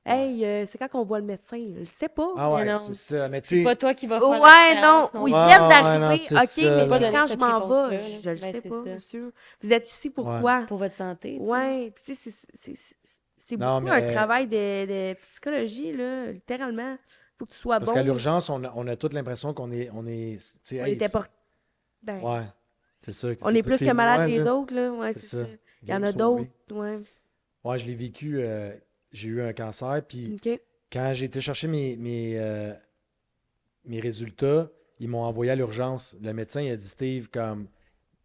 D: Hey, c'est quand qu'on voit le médecin? Je le sais pas.
B: Ah ouais,
A: Mais non.
B: c'est ça. Mais tu
A: C'est
B: sais,
A: pas toi qui vas faire la
D: Ouais, non,
A: différence,
D: oui,
B: Ouais,
D: viennent
B: ouais,
D: d'arriver,
B: non, c'est
D: ok,
B: ça,
D: mais
B: là.
A: Donner
D: quand
A: cette
D: je m'en
A: réponse-là,
D: vais,
A: là.
D: je le
A: Ben,
D: sais
A: c'est
D: pas,
A: ça.
D: monsieur. Vous êtes ici
B: Ouais.
D: pourquoi?
A: Pour votre santé. tu sais.
D: Ouais, puis tu sais, c'est
B: Non,
D: beaucoup un
B: mais-
D: travail de psychologie, là, littéralement. Faut que tu sois
B: parce
D: bon.
B: qu'à l'urgence, on a toute l'impression qu'on est, tu sais,
D: On
B: hey,
D: était pas... Ben,
B: ouais, c'est ça.
D: on est plus
B: c'est
D: que malade
B: moi,
D: les
B: là.
D: autres, là. Ouais,
B: C'est
D: c'est
B: ça.
D: ça. Il y
B: Viens
D: en
B: me
D: a
B: sauver.
D: d'autres, ouais.
B: Ouais, je l'ai vécu, j'ai eu un cancer, puis
D: OK.
B: quand j'ai été chercher mes résultats, ils m'ont envoyé à l'urgence. Le médecin, il a dit, Steve, comme,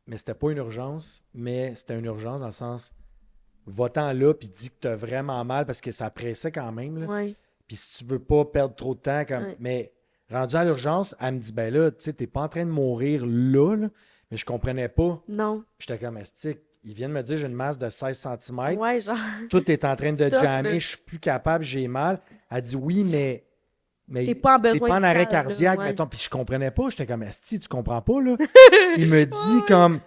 B: mais c'était pas une urgence, mais c'était une urgence dans le sens, va-t'en là, puis dis que t'as vraiment mal, parce que ça pressait quand même, là.
D: Ouais.
B: Puis si tu veux pas perdre trop de temps, comme...
D: Ouais.
B: mais rendu à l'urgence, elle me dit, ben là, tu sais, t'es pas en train de mourir là, mais je comprenais pas.
D: Non.
B: J'étais comme, Astic, ils viennent me dire, j'ai une masse de 16 cm,
D: Ouais, genre...
B: tout est en train de
D: Stop,
B: jammer,
D: là.
B: je suis plus capable, j'ai mal. Elle dit, oui, mais
D: T'es pas en
B: t'es
D: besoin
B: pas en arrêt
D: vital, là,
B: cardiaque,
D: ouais.
B: mettons. Puis je comprenais pas, j'étais comme, Asti, tu comprends pas, là? Il me dit comme,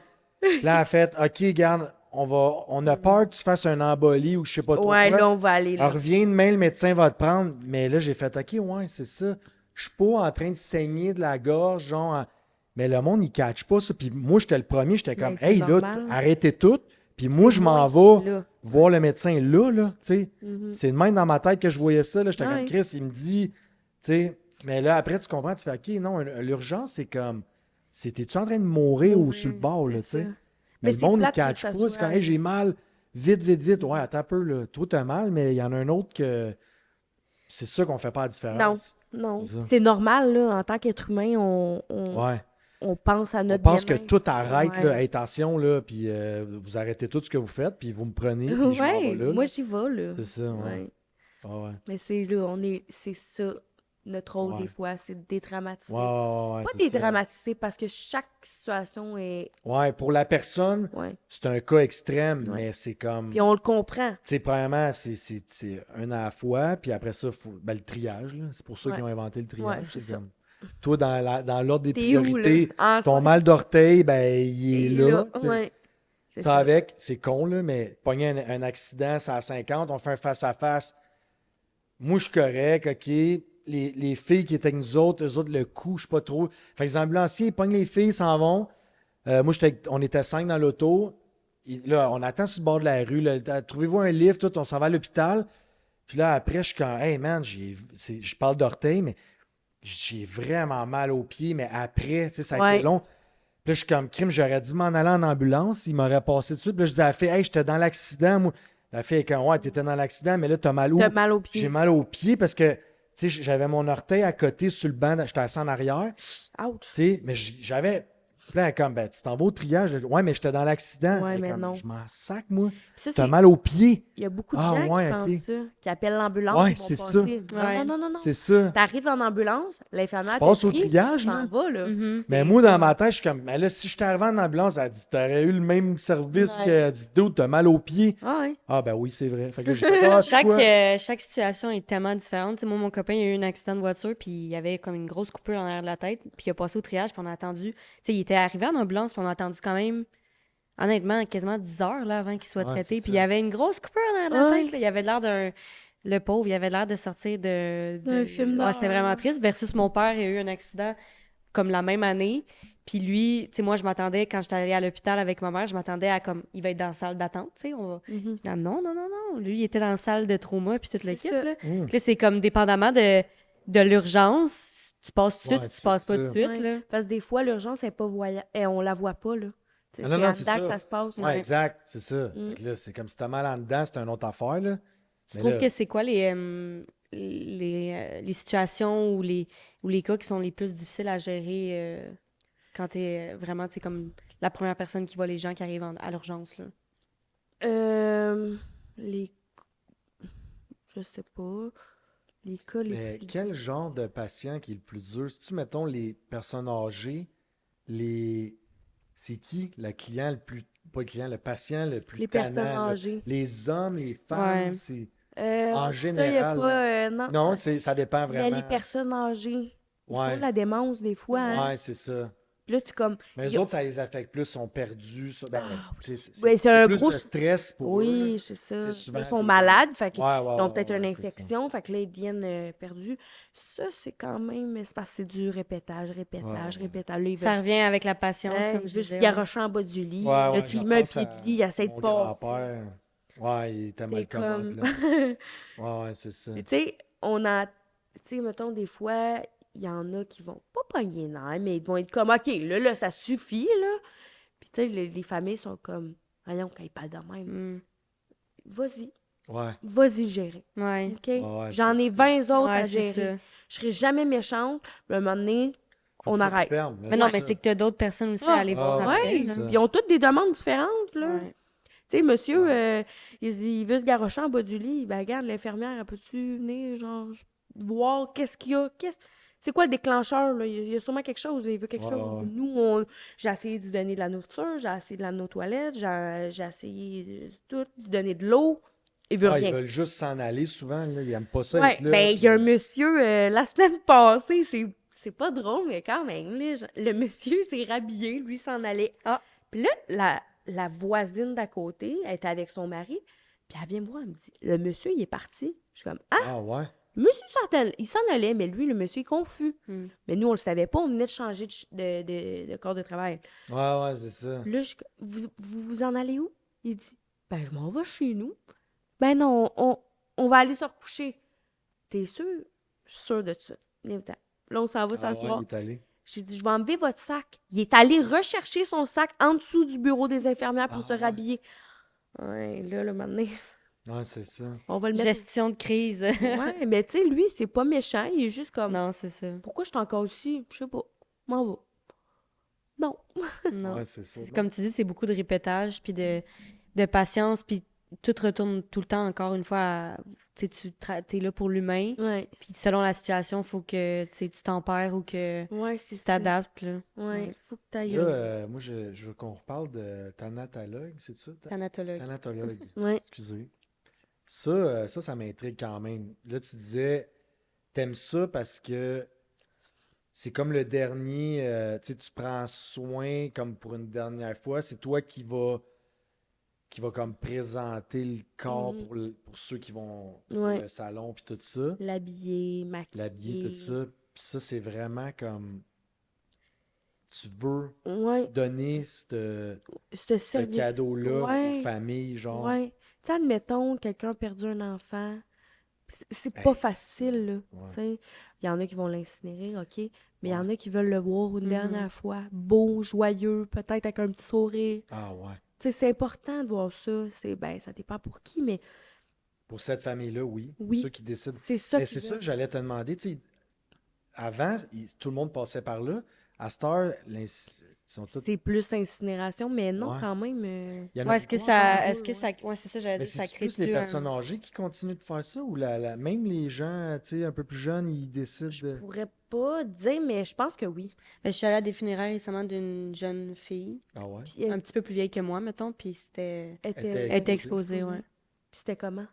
B: là, elle a fait, OK, garde, on a peur que tu fasses un embolie ou je sais pas trop
D: Ouais,
B: quoi.
D: là, on va aller, là.
B: Alors, reviens demain, le médecin va te prendre. Mais là, j'ai fait, OK, ouais, c'est ça. Je suis pas en train de saigner de la gorge, genre. Mais le monde, il ne catch pas ça. Puis moi, j'étais le premier, j'étais comme,
D: Ben, c'est
B: hey, là,
D: normal.
B: arrêtez tout. Puis moi, je m'en
D: moi,
B: vais
D: là.
B: voir le médecin là, tu sais.
D: Mhm.
B: C'est de même dans ma tête que je voyais ça, là. J'étais
D: Ouais.
B: comme, Chris, il me dit, tu sais. Mais là, après, tu comprends, tu fais, OK, non, l'urgence, c'est comme, t'es-tu en train de mourir ou
D: Ouais,
B: sur le bord, là,
D: c'est
B: tu sais.
D: ça.
B: Mais
D: Mais
B: le
D: c'est
B: monde, il
D: plate que
B: catch
D: ça
B: pas.
D: soit-
B: C'est comme, hey, j'ai mal. Vite, vite, vite. Ouais, attends un peu, là. Toi, t'as mal, mais il y en a un autre que. C'est ça qu'on fait pas la différence.
D: Non.
B: C'est ça.
D: C'est normal, là, en tant qu'être humain,
B: Ouais.
D: on pense à
B: On
D: notre
B: pense que
D: bien-être.
B: tout arrête,
D: Ouais.
B: là. Hey, attention, là, puis vous arrêtez tout ce que vous faites, puis vous me prenez, puis je m'en
D: Ouais,
B: vais là.
D: moi,
B: là.
D: j'y vais, là.
B: C'est ça, ouais.
D: Ouais.
B: Ouais, ouais.
D: Mais c'est là, c'est ça, notre rôle
B: Ouais.
D: des fois, c'est de dédramatiser.
B: Ouais, ouais,
D: Pas
B: c'est ça.
D: dédramatiser parce que chaque situation est.
B: Ouais, pour la personne,
D: Ouais.
B: c'est un cas extrême,
D: Ouais.
B: mais c'est comme.
D: Puis on le comprend.
B: Tu sais, premièrement, c'est un à la fois, puis après ça, le triage, là. C'est pour ça
D: Ouais.
B: qu'ils ont inventé le triage.
D: Ouais, c'est ça.
B: comme. Toi, dans l'ordre des
D: T'es où,
B: priorités,
D: là?
B: ton mal d'orteil, ben, il est là. tu sais.
D: Ouais. C'est
B: Ça avec, c'est con, là, mais pogner un accident, c'est à 50, on fait un face-à-face. Moi, je suis correct, OK. Les filles qui étaient avec nous autres, eux autres, le coup, je sais pas trop. Fait que les ambulanciers, ils pognent les filles, ils s'en vont. Moi, on était 5 dans l'auto. Là, on attend sur le bord de la rue. Là, trouvez-vous un lift, tout, on s'en va à l'hôpital. Puis là, après, je suis comme, hey man, je parle d'orteil, mais j'ai vraiment mal aux pieds, mais après, tu sais, ça a été long. Puis là, je suis comme, crime, j'aurais dû m'en aller en ambulance, il m'aurait passé tout de suite. Puis là, je dis à la fille, hey, j'étais dans l'accident, moi. La fille est comme, ouais, t'étais dans l'accident, mais là, t'as mal
D: aux pieds.
B: J'ai mal aux pieds parce que, tu sais, j'avais mon orteil à côté sur le banc, j'étais assis en arrière.
D: Ouch.
B: Tu sais, mais j'avais. Puis là, elle est comme, ben, tu t'en vas au triage. Ouais, mais j'étais dans l'accident.
D: Ouais,
B: Elle est
D: mais
B: comme,
D: non.
B: je m'en sac, moi.
D: Ça,
B: T'as mal aux pieds.
D: Il y a beaucoup de
B: Ah,
D: gens
B: ouais,
D: qui
B: ok.
D: pensent ça, qui appellent l'ambulance,
B: Ouais,
D: ils vont
B: c'est
D: passer.
B: ça.
A: Ouais.
D: Non.
B: C'est ça.
D: T'arrives en ambulance, l'infirmière
B: Tu passes
D: te
B: au
D: prie,
B: triage,
D: tu t'en
B: là.
D: vas, là.
A: Mhm.
B: Mais moi, dans ma tête, je suis comme, mais là, si je t'arrivais en ambulance, elle dit, t'aurais eu le même service
A: Ouais.
B: qu'elle dit, dude, t'as mal aux pieds.
D: Ah ouais.
B: Ah, ben oui, c'est vrai. Fait que là, j'ai fait, ah, c'est quoi?
A: Chaque situation est tellement différente. Tu sais, moi, mon copain, il a eu un accident de voiture, puis il avait comme une grosse coupure en arrière de la tête, puis il a passé au triage, puis on a attendu. Tu sais, il était arrivé en ambulance, puis on a attendu quand même, honnêtement, quasiment 10 heures là, avant qu'il soit
B: Ouais,
A: traité.
B: c'est
A: Puis
B: ça.
A: il avait une grosse coupure en arrière de la
D: Ouais.
A: tête. Là. Il avait l'air d'un. Le pauvre, il avait l'air de sortir
D: D'un film
A: Ouais,
D: d'horreur.
A: c'était vraiment triste. Versus mon père, il a eu un accident comme la même année. Puis lui, tu sais, moi, je m'attendais, quand j'étais allée à l'hôpital avec ma mère, je m'attendais à comme, il va être dans la salle d'attente, tu sais. On va...
D: Mhm.
A: Puis là, non. Lui, il était dans la salle de trauma, puis toute
D: C'est
A: l'équipe,
D: ça.
A: là.
B: Mm.
A: Puis là, c'est comme dépendamment de l'urgence, tu passes tout de
B: Ouais,
A: suite ou tu
B: c'est
A: passes pas
B: ça.
A: tout de suite,
D: Ouais.
A: là.
D: Parce que des fois, l'urgence n'est pas voyante. On la voit pas, là. Tu sais,
B: Ah, non,
D: en
B: c'est
D: dedans que
B: ça.
D: ça se passe.
B: Ouais, exact, c'est ça.
D: Mm.
B: Fait que là, c'est comme si t'as mal en dedans, c'est une autre affaire, là.
A: Tu
B: Mais
A: trouves
B: là-
A: que c'est quoi les situations ou les cas qui sont les plus difficiles à gérer quand t'es vraiment, tu sais, comme la première personne qui voit les gens qui arrivent à l'urgence, là?
D: Les... Je sais pas. Les cas les
B: Mais
D: plus
B: quel
D: difficiles.
B: genre de patient qui est le plus dur? Si tu mettons les personnes âgées, les. C'est qui le client le plus. Pas le client, le patient le plus
D: Les personnes
B: tannant, là?
D: âgées.
B: Les hommes, les femmes,
A: Ouais.
B: c'est. En
D: Ça, y a
B: général,
D: pas, non.
B: Non, ça dépend
D: Mais
B: vraiment.
D: les personnes âgées, ils font
B: Ouais.
D: de la démence des fois. Hein?
B: Ouais, c'est ça.
D: Puis là, tu comme.
B: Mais
D: ils
B: eux
D: ont-
B: autres, ça les affecte plus, sont perdus. Ça. Ben, tu sais,
D: Ouais, c'est un
B: plus
D: gros-
B: de stress pour eux. là.
D: Oui, c'est ça.
B: C'est souvent
D: Ils sont
B: tout-
D: malades, fait qu'ils
B: Ouais,
D: ils ont
B: ouais,
D: peut-être
B: ouais,
D: une
B: ouais, c'est ça.
D: infection, fait que là, ils deviennent perdus. Ça, c'est quand même. C'est parce que c'est du répétage.
B: Ouais.
D: Là, ils
A: Ça
D: veulent,
A: revient avec la patience,
D: hein,
A: comme
D: ils
A: je
D: veulent se
A: disais.
D: garrocher en bas du lit.
B: Ouais,
D: Là,
B: ouais,
D: tu
B: je
D: lui mets un
B: pense
D: pied
B: à
D: de lit, il essaie de
B: mon
D: passer.
B: grand-père. Ouais, il était mal
D: C'est
B: commode,
D: comme.
B: là. Ouais, c'est ça.
D: Tu sais, on a. Tu sais, mettons, des fois, il y en a qui vont pas pogner les nerfs, mais ils vont être comme, OK, là, ça suffit, là. Puis, tu sais, les familles sont comme, voyons, quand ils parlent de même,
A: Mm.
B: Ouais.
D: vas-y gérer.
A: Ouais.
D: OK?
B: Ouais,
D: J'en
B: c'est
D: ai
B: ça.
D: 20 autres
A: Ouais,
D: à
A: c'est
D: gérer.
A: ça.
D: Je serai jamais méchante, mais à un moment donné,
B: Faut
D: on
B: qu'il
D: arrête.
B: ferme, là,
A: Mais non,
B: c'est
A: mais
B: ça.
A: c'est que t'as d'autres personnes aussi
D: Ah,
A: à aller voir
B: ah,
A: après,
B: ouais,
A: là.
B: c'est ça.
D: Ils ont toutes des demandes différentes, là.
A: Ouais.
D: Tu sais, monsieur,
B: Ouais.
D: il veut se garrocher en bas du lit. Ben, regarde, l'infirmière, elle peut-tu venir, genre, voir qu'est-ce qu'il y a? C'est quoi le déclencheur, là? Il y a sûrement quelque chose, il veut quelque
B: Ouais,
D: chose.
B: ouais.
D: Nous, j'ai essayé de lui donner de la nourriture, j'ai essayé de l'amener aux toilettes, j'ai essayé tout, de lui donner de l'eau. Il veut
B: Ah, ils
D: rien.
B: veulent juste s'en aller souvent, là. Ils n'aiment pas ça
D: Ouais,
B: être là.
D: ben, il y a un
B: puis-
D: monsieur, la semaine passée, c'est pas drôle, mais quand même, là, le monsieur s'est rhabillé, lui s'en allait.
A: Ah.
D: Puis là, la voisine d'à côté, elle était avec son mari, puis elle vient me voir, elle me dit, le monsieur, il est parti. Je suis comme, ah,
B: Ah, ouais.
D: le monsieur, il s'en allait, mais lui, le monsieur est confus.
A: Mm.
D: Mais nous, on le savait pas, on venait de changer de corps de travail.
B: Ouais, ouais, c'est ça.
D: Puis là, vous en allez où? Il dit, ben, je m'en vais chez nous. Ben non, on va aller se recoucher. T'es sûr? Je suis sûre de ça. Viens-t'en. Là, on s'en va
B: Ah, ouais,
D: s'asseoir.
B: il est allé.
D: J'ai dit, je vais enlever votre sac. Il est allé rechercher son sac en dessous du bureau des infirmières pour
B: Ah,
D: se
B: ouais.
D: rhabiller. Ouais, là, maintenant,
B: Ouais, c'est ça.
D: on va le mettre.
A: Gestion de crise.
D: Ouais, mais tu sais, lui, c'est pas méchant. Il est juste comme,
A: Non, c'est ça.
D: pourquoi je suis encore ici? Je sais pas. M'en va. Non.
A: Non.
B: Ouais, c'est ça.
A: Comme tu dis, c'est beaucoup de répétage, puis de patience, puis tout retourne tout le temps, encore une fois, tu sais, t'es là pour l'humain,
D: Ouais.
A: puis selon la situation, faut que tu sais, tu tempères ou que
D: Ouais, c'est
A: tu
D: ça.
A: t'adaptes, là.
D: Ouais, faut que t'ailles.
B: Là, moi, je veux qu'on reparle de thanatologue, c'est ça?
A: Thanatologue.
B: Thanatologue.
D: Ouais.
B: Excusez. Ça m'intrigue quand même. Là, tu disais, t'aimes ça parce que c'est comme le dernier, tu sais, tu prends soin comme pour une dernière fois. C'est toi qui va comme présenter le corps
D: Mhm.
B: pour ceux qui vont
D: Ouais.
B: pour le salon puis tout ça.
D: L'habiller, maquiller.
B: L'habiller, tout ça. Puis ça, c'est vraiment comme tu veux
D: Ouais.
B: donner ce
D: Ce service.
B: cadeau-là
D: Ouais.
B: aux familles, genre.
D: Ouais. Tu sais, admettons, quelqu'un a perdu un enfant, C'est
B: Hey,
D: pas
B: c'est-
D: facile, là.
B: ouais.
D: Tu sais, il y en a qui vont l'incinérer, OK, mais il y en
B: Ouais.
D: a qui veulent le voir une
A: Mhm.
D: dernière fois, beau, joyeux, peut-être avec un petit sourire.
B: Ah ouais.
D: Tu sais, c'est important de voir ça. Ça dépend pour qui, mais
B: Pour cette famille-là, oui.
D: oui,
B: Ceux qui décident.
D: c'est ça
B: Mais
D: qu'ils
B: c'est ça
D: veulent.
B: que j'allais te demander. Tu sais, avant, tout le monde passait par là. À cette heure, ils sont tous.
D: C'est plus incinération, mais non,
B: Ouais.
D: quand même.
B: Il y en a
A: Ouais, est-ce que
B: beaucoup
A: ça.
B: encore.
A: Est-ce que ça. Ouais, c'est ça, j'allais
B: Mais
A: dire, ça
B: c'est plus les
A: crée-tu
B: personnes
A: un.
B: âgées qui continuent de faire ça ou même les gens, tu sais, un peu plus jeunes, ils décident
D: Je
B: de.
D: pourrais pas dire, mais je pense que oui.
A: Ben, je suis allée à des funérailles récemment d'une jeune fille,
B: Ah ouais?
D: Puis elle
A: un petit peu plus vieille que moi, mettons, puis c'était.
B: était
A: Elle était
B: exposée.
A: exposée, ouais.
D: Puis c'était comment?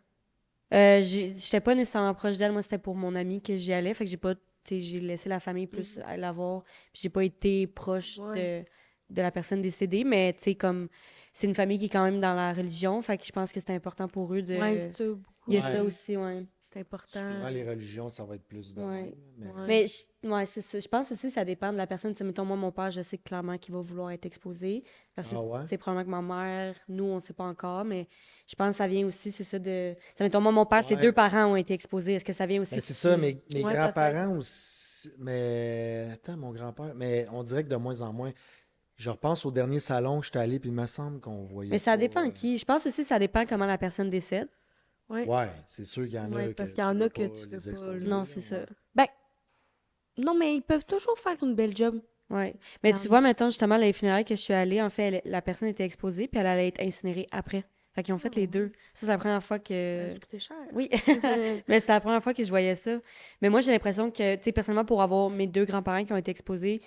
A: J'étais pas nécessairement proche d'elle, moi c'était pour mon ami que j'y allais, fait que j'ai pas, tu sais, j'ai laissé la famille plus aller la voir, puis j'ai pas été proche
D: Ouais.
A: de la personne décédée, mais tu sais, comme, c'est une famille qui est quand même dans la religion, fait que je pense que c'est important pour eux de...
D: Ouais, ça, beaucoup.
A: Il y a
B: Ouais.
A: ça aussi, ouais.
D: C'est important.
B: Souvent, les religions, ça va être plus de
A: Ouais.
B: même, mais-
D: Ouais.
A: Mais, ouais, c'est ça. Je pense aussi que ça dépend de la personne. Tu sais, mettons, moi, mon père, je sais clairement qu'il va vouloir être exposé. Parce que,
B: Ah ouais?
A: c'est probablement que ma mère, nous, on ne sait pas encore, mais je pense que ça vient aussi, c'est ça de... Tu sais, mettons, moi, mon père, ses
B: Ouais.
A: 2 parents ont été exposés. Est-ce que ça vient aussi...
B: Ben, c'est
A: que
B: ça,
A: tu-
B: mes
D: Ouais,
B: grands-parents aussi. Mais attends, mon grand-père. Mais on dirait que de moins en moins. Je repense au dernier salon que j'étais allé, puis il me semble qu'on voyait.
A: Mais ça
B: pas,
A: dépend qui. Je pense aussi que ça dépend comment la personne décède.
D: Ouais.
B: Ouais, c'est sûr qu'il y en a
D: Ouais,
B: que
D: parce qu'il y en
B: veux
D: a que
B: pas
D: tu
B: les
D: veux pas,
B: exposer,
A: Non,
B: là,
A: c'est ça.
B: ouais.
D: Ben, non, mais ils peuvent toujours faire une belle job.
A: Ouais. Mais
D: Il y
A: tu
D: en
A: vois, mettons, justement, les funérailles que je suis allée, en fait, la personne était exposée, puis elle allait être incinérée après. Fait qu'ils ont fait les deux. Ça, c'est la première fois que...
D: Ça coûtait cher.
A: Oui, mais c'est la première fois que je voyais ça. Mais moi, j'ai l'impression que, tu sais, personnellement, pour avoir mes 2 grands-parents qui ont été exposés,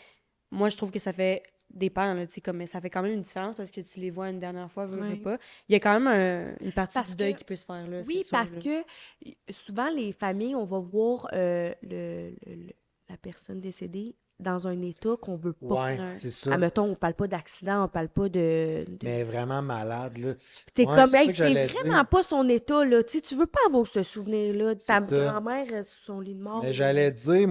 A: moi, je trouve que ça fait des pères, là, tu sais, comme ça fait quand même une différence parce que tu les vois une dernière fois, veux
D: Ouais.
A: pas. Il y a quand même une partie
D: Parce
A: du deuil
D: que-
A: qui peut se faire, là,
D: Oui,
A: c'est sûr,
D: parce
A: là.
D: que souvent, les familles, on va voir la personne décédée dans un état qu'on veut pas.
B: Ouais,
A: Ouais.
B: c'est ça.
D: Admettons, on parle pas d'accident, on parle pas de...
B: Mais vraiment malade, là.
D: Puis t'es
B: Ouais,
D: comme,
B: c'est ça
D: hey,
B: que
D: c'est
B: j'allais
D: vraiment
B: dire.
D: pas son état, là. Tu veux pas avoir ce souvenir-là de ta
B: C'est ça.
D: grand-mère sur son lit de mort.
B: Mais
D: là.
B: j'allais dire,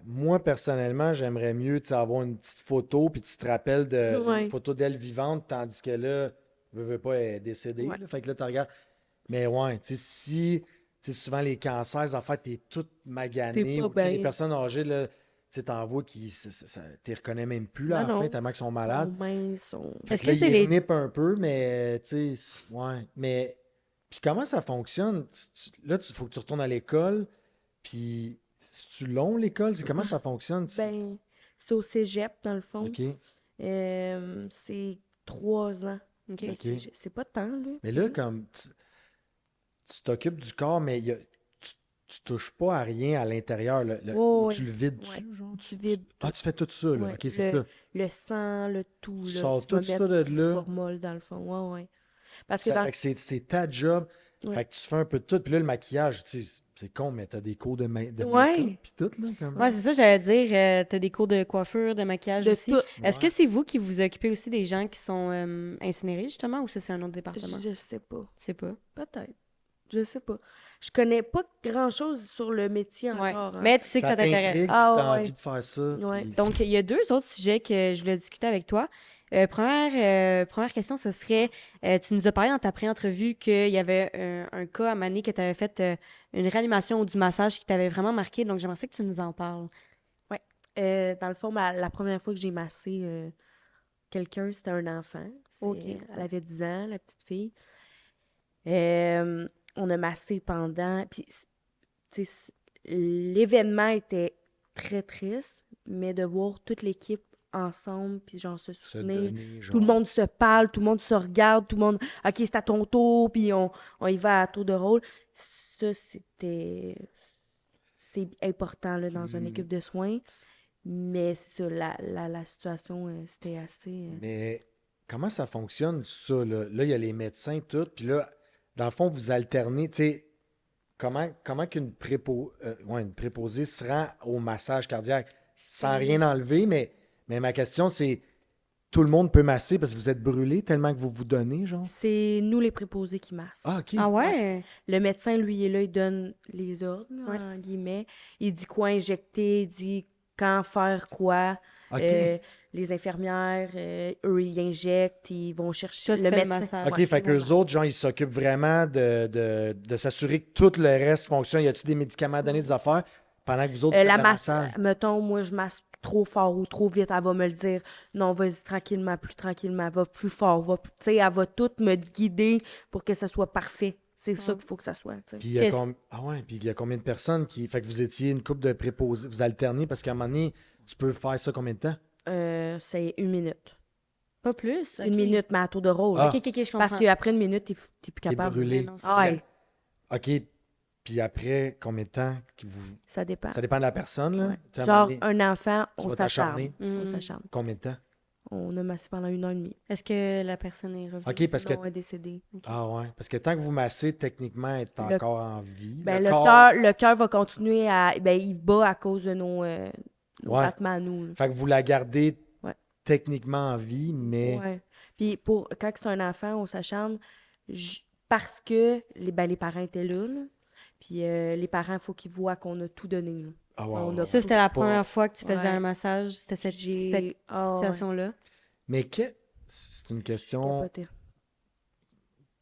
B: moi personnellement, j'aimerais mieux tu sais, avoir une petite photo, puis tu te rappelles de
D: Ouais.
B: une photo d'elle vivante, tandis que là, veux pas, elle est décédée.
D: Ouais.
B: Là. Fait que là, tu regardes. Mais ouais, tu sais, si, tu sais, souvent les cancers, en fait, t'es toute maganée,
D: T'es pas
B: ou tu sais, les
D: bien.
B: personnes âgées, là, tu sais, t'en vois qui, t'es reconnais même plus, là, à la
D: Non,
B: fin,
D: non.
B: tellement qu'ils sont malades.
D: Son main, son...
B: Fait
A: Est-ce
B: que
A: que
B: là,
A: c'est
B: ils
A: les...
B: renippent un peu, mais tu sais, ouais. Mais, puis comment ça fonctionne? Là, il faut que tu retournes à l'école, puis c'est-tu long, l'école? C'est comment ça fonctionne?
D: Ben, c'est au cégep, dans le fond.
B: OK.
D: C'est 3 ans.
A: OK.
D: Le
B: OK.
D: cégep. C'est pas tant, là.
B: Mais là, comme tu t'occupes du corps, mais tu touches pas à rien à l'intérieur. Ou
D: Ouais,
B: tu le vides dessus,
D: ouais.
B: genre?
D: Tu vides
B: Ah, tu fais tout ça, là.
D: Ouais,
B: OK, c'est ça.
D: le sang, le tout,
B: Tu
D: là.
B: sors
D: Tu vas
B: tout ça
D: mettre
B: de
D: du
B: là.
D: formol, dans le fond. Ouais, ouais. Parce que
B: Ça
D: dans...
B: fait que c'est ta job.
D: Ouais.
B: Fait que tu fais un peu de tout. Puis là, le maquillage, tu sais, c'est con, mais t'as des cours de
D: Ouais.
B: make-up, puis tout, là, comme...
A: Ouais, c'est ça, j'allais dire. T'as des cours de coiffure, de maquillage
D: De
A: aussi.
D: tout.
A: Est-ce
B: Ouais.
A: que c'est vous qui vous occupez aussi des gens qui sont incinérés, justement, ou ça, c'est un autre département?
D: Je sais pas.
A: Je sais pas.
D: Peut-être. Je sais pas. Je connais pas grand-chose sur le métier
A: Ouais.
D: encore. hein.
A: Mais tu sais que ça t'intéresse.
B: t'intrigue,
D: Ah,
B: t'as
D: ouais.
B: envie de faire ça.
D: Ouais.
B: puis-
A: Donc, il y a 2 autres sujets que je voulais discuter avec toi. Première question, ce serait, tu nous as parlé dans ta pré-entrevue qu'il y avait un cas à Mané que tu avais fait une réanimation ou du massage qui t'avait vraiment marqué. Donc, j'aimerais ça que tu nous en parles.
D: Dans le fond, la première fois que j'ai massé quelqu'un, c'était un enfant.
A: Ok.
D: Elle avait 10 ans, la petite fille. On a massé pendant... Puis, tu sais, l'événement était très triste, mais de voir toute l'équipe ensemble, puis genre se
B: se
D: soutenir.
B: donner, genre.
D: Tout le monde se parle, tout le monde se regarde, tout le monde... OK, c'est à ton tour, puis on y va à tour de rôle. Ça, c'était... C'est important, là, dans une équipe de soins. Mais c'est ça, la situation, c'était assez...
B: Mais comment ça fonctionne, ça, là? Là, il y a les médecins, tout, puis là, dans le fond, vous alternez, tu sais, comment qu'une une préposée se rend au massage cardiaque sans rien enlever, mais ma question, c'est, tout le monde peut masser parce que vous êtes brûlé tellement que vous vous donnez, genre?
D: C'est nous, les préposés, qui massent.
B: Ah, OK.
A: Ah ouais?
D: Le médecin, lui, il est là, il donne les ordres, là,
A: Ouais.
D: en guillemets. Il dit quoi injecter, il dit quand faire quoi.
B: OK.
D: Les infirmières, eux, ils injectent, ils vont chercher
A: Toi, tu fais le
D: médecin.
A: massage.
B: OK,
D: Ouais.
B: fait qu'eux autres, genre, ils s'occupent vraiment de s'assurer que tout le reste fonctionne. Y a-tu des médicaments à donner, des affaires, pendant que vous autres, vous
D: La
B: faites le
D: masse,
B: massage?
D: mettons, moi, je masse trop fort ou trop vite, elle va me le dire. Non, vas-y tranquillement, plus tranquillement, va plus fort, va plus... Tu sais, elle va tout me guider pour que ce soit parfait. C'est ça qu'il faut que ça soit, tu sais.
B: Puis il y a
A: Qu'est-ce-
B: Ah ouais, puis il y a combien de personnes qui... Fait que vous étiez une couple de préposés, vous alternez, parce qu'à un moment donné, tu peux faire ça combien de temps?
D: C'est 1 minute.
A: Pas plus?
D: Une minute, mais à tour de rôle.
B: Ah.
A: OK, je comprends.
D: Parce qu'après 1 minute, t'es plus
B: T'es
D: capable.
B: brûlé.
A: Mais non, c'est
D: Ah ouais,
B: OK, puis après, combien de temps que vous...
D: ça dépend.
B: Ça dépend de la personne, là?
D: Ouais.
B: Tu sais, à un moment
D: Genre,
B: donné,
D: un enfant,
B: tu
D: on
B: vas
D: s'acharne.
B: t'acharner.
D: On
A: Mm.
D: s'acharne.
B: Combien de temps?
D: On a massé pendant 1 heure et demie.
A: Est-ce que la personne est revenue?
B: OK, parce que...
D: Non, elle est décédée.
B: Ah ouais, parce que tant que vous massez, techniquement, elle est
D: Le-
B: encore en vie.
D: Ben,
B: corps-
D: le cœur va continuer à... Ben, il bat à cause de nos
B: Ouais.
D: battements à nous. Là.
B: Fait que vous la gardez
D: Ouais.
B: techniquement en vie, mais...
D: Ouais. Puis quand c'est un enfant, on s'acharne parce que les parents étaient là. Puis les parents, il faut qu'ils voient qu'on a tout donné. Là.
B: Ah ouais,
D: On
B: ouais,
D: a-
A: Ça, c'était la
B: pas-
A: première fois que tu faisais
D: Ouais.
A: un massage. C'était cette
D: Ah ouais.
A: situation-là.
B: Mais c'est une question...
D: Capoté.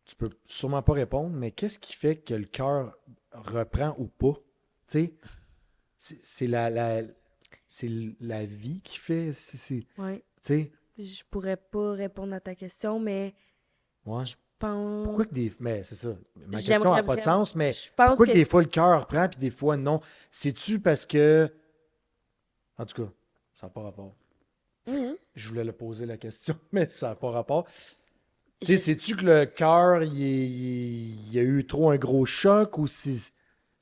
B: Tu peux sûrement pas répondre, mais qu'est-ce qui fait que le cœur reprend ou pas? Tu sais, c'est la vie qui fait... Tu
D: Ouais.
B: sais,
D: Je pourrais pas répondre à ta question, mais
B: ouais.
D: je pense...
B: Pourquoi que des... Mais c'est ça. Ma question
D: J'aimerais
B: n'a pas de
D: vraiment-
B: sens, mais
D: Je pense
B: pourquoi
D: que
B: que des fois le cœur reprend puis des fois non? C'est-tu parce que... En tout cas, ça n'a pas rapport.
D: Mhm.
B: Je voulais le poser la question, mais ça n'a pas rapport. Tu sais,
D: Je-
B: sais-tu que le cœur, il y a eu trop un gros choc ou si...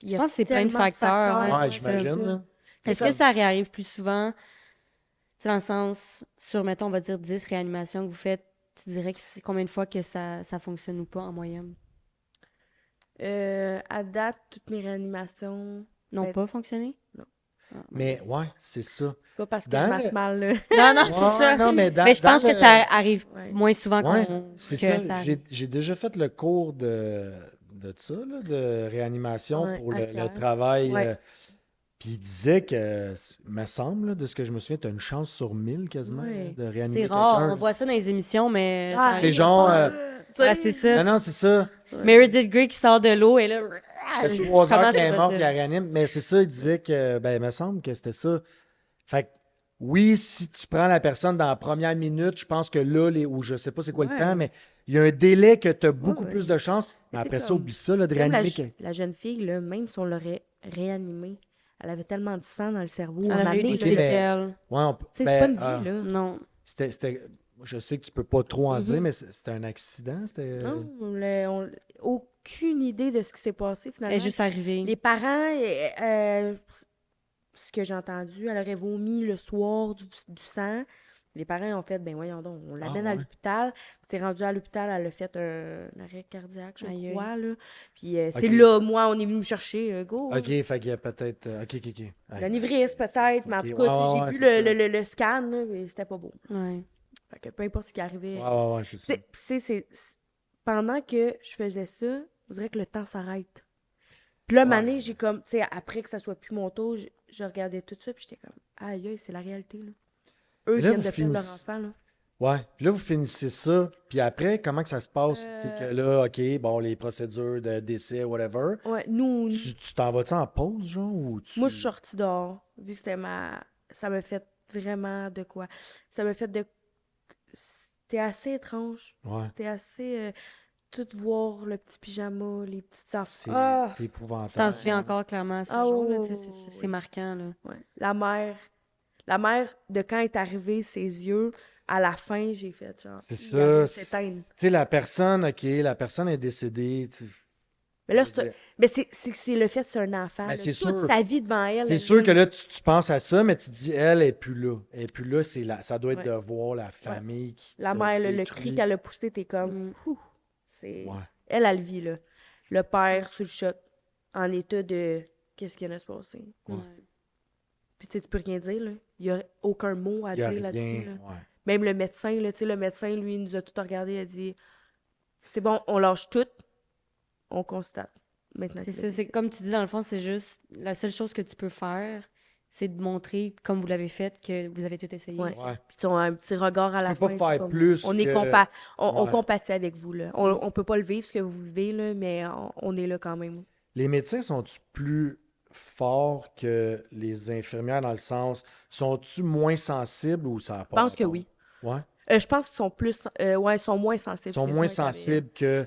D: il y
A: Je
D: a
A: pense que c'est plein de
D: tellement
A: facteurs,
D: facteurs,
B: Ouais,
A: c'est
B: j'imagine.
D: ça.
B: là.
A: Est-ce que ça réarrive plus souvent? C'est dans le sens, sur, mettons, on va dire 10 réanimations que vous faites, tu dirais que c'est combien de fois que ça fonctionne ou pas en moyenne?
D: À date, toutes mes réanimations...
A: N'ont
D: Ben,
A: pas fonctionné?
D: non.
A: Ah,
B: Mais ouais, c'est ça.
D: C'est pas parce que
B: Dans
D: je
B: le-
D: masse mal, là.
A: Non, non, c'est
B: Ouais,
A: ça.
B: non, mais dans-
A: Mais je pense
B: dans
A: que
B: le-
A: ça arrive
D: Ouais.
A: moins souvent
B: Ouais,
A: qu'on
B: c'est
A: que
B: ça.
A: ça
B: J'ai
A: arrive.
B: j'ai déjà fait le cours de ça, là, de réanimation
D: Ouais,
B: pour le
D: ACR.
B: travail.
D: Ouais.
B: Puis il disait que, me semble, là, de ce que je me souviens, tu as une chance sur 1000 quasiment
D: Ouais.
B: là, de réanimer
A: C'est rare,
B: quelqu'un.
A: on voit ça dans les émissions, mais
D: Ah,
A: ça
B: C'est
A: arrive.
B: genre...
A: Ah, c'est ça.
B: non, c'est ça.
A: Meredith Grey qui sort de l'eau et là...
B: Ça fait 3 heures
A: Comment
B: qu'elle
A: c'est
B: est morte
A: possible?
B: qu'il la réanime. Mais c'est ça, il disait que, ben, il me semble que c'était ça. Fait que, oui, si tu prends la personne dans la première minute, je pense que là, ou je sais pas c'est quoi le
D: Ouais.
B: temps, mais il y a un délai que tu as beaucoup
D: ouais.
B: plus de chance. Mais
D: Mais c'est
B: après ça,
D: comme-
B: oublie ça, là, de
D: C'est comme
B: réanimer.
D: la jeune fille, là, même si on l'aurait réanimée, elle avait tellement de sang dans le cerveau.
A: Elle
D: à un moment
A: avait eu
D: donné,
A: des
B: mais-
D: là,
A: séquelles.
B: Ouais,
D: c'est
B: ben,
D: pas une vie, là.
A: Non.
B: je sais que tu peux pas trop en
D: Mhm.
B: dire, mais c'était un accident. C'était...
D: Non, aucune idée de ce qui s'est passé,
A: Elle
D: finalement.
A: est juste arrivée.
D: Les parents, ce que j'ai entendu, elle aurait vomi le soir du sang. Les parents ont fait, ben voyons donc, on l'amène
B: Ah,
D: à
B: ouais.
D: l'hôpital. T'es rendu à l'hôpital, elle a fait un arrêt cardiaque, je
A: Aïe, aïe.
D: crois, là. Puis c'est
B: Ok.
D: là, moi, on est venu me chercher, go.
B: OK, fait qu'il y a peut-être... OK.
D: L'anévrisme, peut-être, mais en
B: Ok,
D: tout cas,
B: ouais,
D: j'ai
B: ouais,
D: vu
B: c'est
D: le scan, là, mais c'était pas beau.
A: Ouais.
D: Fait que peu importe ce qui arrivait.
B: Ouais, c'est ça.
D: Pendant que je faisais ça, on dirait que le temps s'arrête. Puis là,
B: Ouais.
D: mané, j'ai comme, tu sais, après que ça soit plus mon tour, je regardais tout ça, puis j'étais comme, aïe, aïe, c'est la réalité, là. Eux
B: Mais là,
D: viennent
B: vous
D: de perdre leur
B: finissez-
D: enfant, là.
B: Ouais. Puis là, vous finissez ça. Puis après, comment que ça se passe? C'est que là, OK, bon, les procédures de décès, whatever.
D: Ouais, nous,
B: Tu t'en vas-tu en pause, genre? Ou tu...
D: moi, je suis sortie dehors, vu que c'était ça m'a fait vraiment de quoi. Ça m'a fait de... C'était assez étrange.
B: Ouais.
D: C'était assez... tout voir le petit pyjama, les petites
B: C'est
D: enfants. Ah!
B: épouvantable.
A: Tu t'en souviens encore clairement à ce
D: Ah,
A: jour,
D: ouais,
A: là,
D: ouais,
A: tu sais,
D: ouais,
A: c'est
D: ouais.
A: marquant, là.
D: Ouais. La mère, de quand est arrivée, ses yeux, à la fin, j'ai fait genre.
B: C'est
D: il allait
B: ça.
D: s'éteindre.
B: Tu sais, la personne, OK, la personne est décédée.
D: Mais là,
B: je veux dire,
D: mais c'est le fait que c'est un enfant.
B: Ben,
D: là.
B: c'est
D: Toute
B: sûr.
D: sa vie devant elle.
B: C'est
D: elle
B: sûr
D: vient-
B: que là, tu penses à ça, mais tu te dis, elle est plus là. Elle est plus là, ça doit être
D: Ouais.
B: de voir la famille qui
D: La
B: t'a
D: mère, le
B: détruit.
D: cri qu'elle a poussé, t'es comme.
A: Mm.
D: Ouh, c'est...
B: Ouais.
D: Elle le vit, là. Le père sous le choc, en état de. Qu'est-ce qui vient de se passer?
B: Ouais.
D: Puis tu sais, tu peux rien dire, là. Il n'y a aucun mot à
B: Il y a
D: dire là-dessus.
B: rien.
D: Là.
B: Ouais.
D: Même le médecin, là, tu sais, le médecin, lui, il nous a tout regardé, il a dit c'est bon, on lâche tout, on constate. Maintenant
A: C'est
D: qu'il a
A: ça,
D: été
A: c'est
D: fait.
A: comme tu dis, dans le fond, c'est juste la seule chose que tu peux faire, c'est de montrer, comme vous l'avez fait, que vous avez tout essayé.
D: Ouais.
B: Ouais.
D: Puis tu as un petit regard à la
B: Tu peux
D: fin.
B: pas faire
D: comme,
B: plus
D: on est
B: que-
D: on
B: Ouais.
D: compatit avec vous, là. On peut pas le vivre, ce que vous vivez, là, mais on est là quand même.
B: Les médecins sont-ils plus forts que les infirmières dans le sens, sont-ils moins sensibles ou ça a
D: Je
B: pas
D: pense que
B: rapport?
D: oui.
B: Ouais.
D: Je pense qu'ils sont plus... ils sont moins sensibles.
B: Ils sont
D: que les
B: moins
D: infirmières.
B: sensibles que...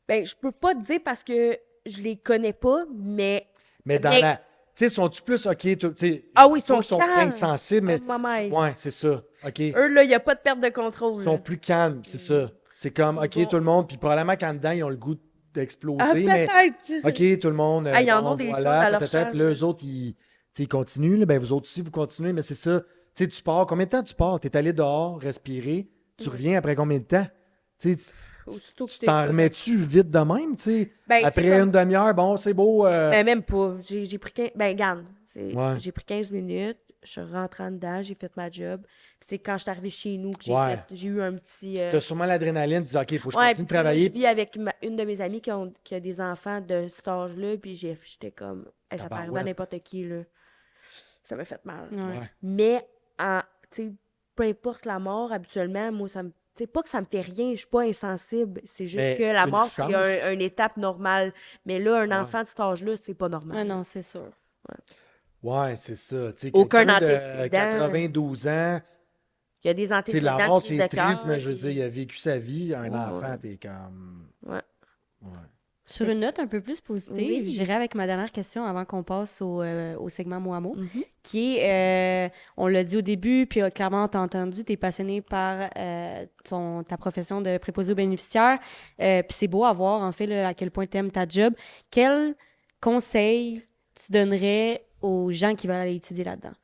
D: Ben, je peux pas te dire parce que je les connais pas, mais...
B: Mais dans
D: Mais-
B: la... Tu sais, sont-ils plus... OK, tu sais,
D: Ah
B: je
D: oui,
B: dis pas
D: ils sont
B: qu'ils sont
D: calmes.
B: insensibles, mais...
D: Oh, maman.
B: Ouais, c'est ça. OK.
D: Eux, là, il n'y a pas de perte de
B: Ils
D: contrôle.
B: sont
D: là.
B: plus calmes, c'est ça. C'est comme,
D: Ils
B: OK,
D: vont-
B: tout le monde, puis probablement qu'en dedans, ils ont le goût d'exploser,
D: Ah,
B: mais...
D: peut-être!
B: OK, tout le monde...
D: Ah, ils en
B: bon,
D: ont des
B: voilà,
D: choses à leur
B: tatata, puis là,
D: charge.
B: eux autres, ils, tu sais, ils continuent. Là, ben, vous autres aussi, vous continuez, mais c'est ça. Tu sais, tu pars. Combien de temps tu pars? Tu es allé dehors, respirer. Tu reviens après combien de temps? Tu sais,
D: Aussitôt que
B: tu
D: t'es
B: t'en
D: comme-
B: remets-tu vite de même, tu sais?
D: Ben, tu sais,
B: Après
D: comme-
B: une demi-heure, bon, c'est beau.
D: Ben, même pas. J'ai pris 15... Ben, regarde,
B: Ouais.
D: j'ai pris 15 minutes, je suis rentrée en dedans, j'ai fait ma job. Puis c'est quand je suis arrivée chez nous que
B: Ouais.
D: j'ai eu un petit...
B: T'as sûrement l'adrénaline, tu dis, OK, il faut que je
D: Ouais,
B: continue
D: puis
B: de
D: tu sais, moi, je
B: travailler.
D: vis avec une de mes amies qui a des enfants de cet âge-là, puis j'étais comme... Hey, ça peut arriver à
B: Tabarouette.
D: n'importe qui, là. Ça m'a fait mal.
A: Ouais.
B: Ouais.
D: Mais, tu sais, peu importe la mort, habituellement, moi, ça me... Tu sais, pas que ça me fait rien, je suis pas insensible. C'est juste
B: Mais
D: que la
B: une
D: mort, c'est
B: chance.
D: une étape normale. Mais là, un
B: Ouais.
D: enfant de cet âge-là, c'est pas normal.
A: Ouais, non, c'est sûr.
B: Ouais, c'est ça. Tu sais,
D: Aucun
B: quelqu'un de
D: antécédent.
B: 92 ans,
D: Il y a des
B: tu sais, la
D: antécédents
B: mort,
D: de
B: c'est
D: prise de
B: triste,
D: cœur,
B: mais je veux
D: puis-
B: dire, il a vécu sa vie. Un
D: Ouais,
B: enfant,
D: ouais.
B: t'es comme...
D: Ouais.
B: Ouais.
A: Sur une note un peu plus positive,
D: Oui.
A: j'irai avec ma dernière question avant qu'on passe au segment mot à mot,
D: Mhm.
A: qui est, on l'a dit au début, puis clairement, on t'a entendu, tu es passionné par ta profession de préposé aux bénéficiaires, puis c'est beau à voir, en fait, là, à quel point tu aimes ta job. Quel conseil tu donnerais aux gens qui veulent aller étudier là-dedans?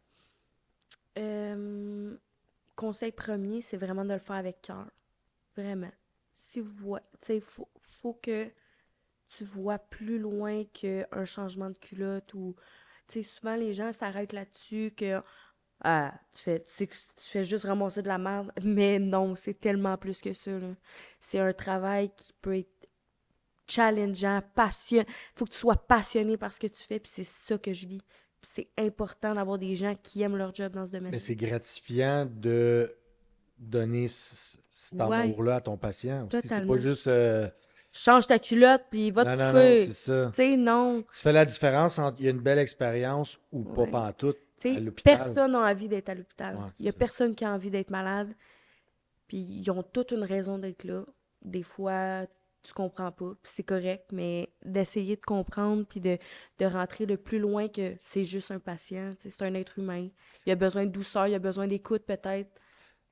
D: Conseil premier, c'est vraiment de le faire avec cœur. Vraiment. Si vous voyez, tu sais, faut que tu vois plus loin qu'un changement de culotte ou, tu sais, souvent les gens s'arrêtent là-dessus que tu sais que tu fais juste ramasser de la merde, mais non, c'est tellement plus que ça, là. C'est un travail qui peut être challengeant, passionné. Faut que tu sois passionné par ce que tu fais, puis c'est ça que je vis. Puis c'est important d'avoir des gens qui aiment leur job dans ce domaine.
B: Mais c'est gratifiant de donner cet
D: Ouais.
B: amour-là à ton patient aussi. C'est
D: Totalement.
B: pas juste...
D: Change ta culotte, puis va te
B: non, non, non,
D: couper.
B: c'est ça.
D: Tu sais, non.
B: Tu fais la différence entre il y a une belle expérience ou pas
D: Ouais.
B: pantoute
D: Tu
B: à
D: sais,
B: l'hôpital.
D: personne n'a envie d'être à l'hôpital.
B: Ouais,
D: Il y a
B: c'est ça.
D: personne qui a envie d'être malade. Puis ils ont toute une raison d'être là. Des fois, tu comprends pas, puis c'est correct, mais d'essayer de comprendre puis de rentrer le plus loin que c'est juste un patient. Tu sais, c'est un être humain. Il a besoin de douceur, il a besoin d'écoute peut-être.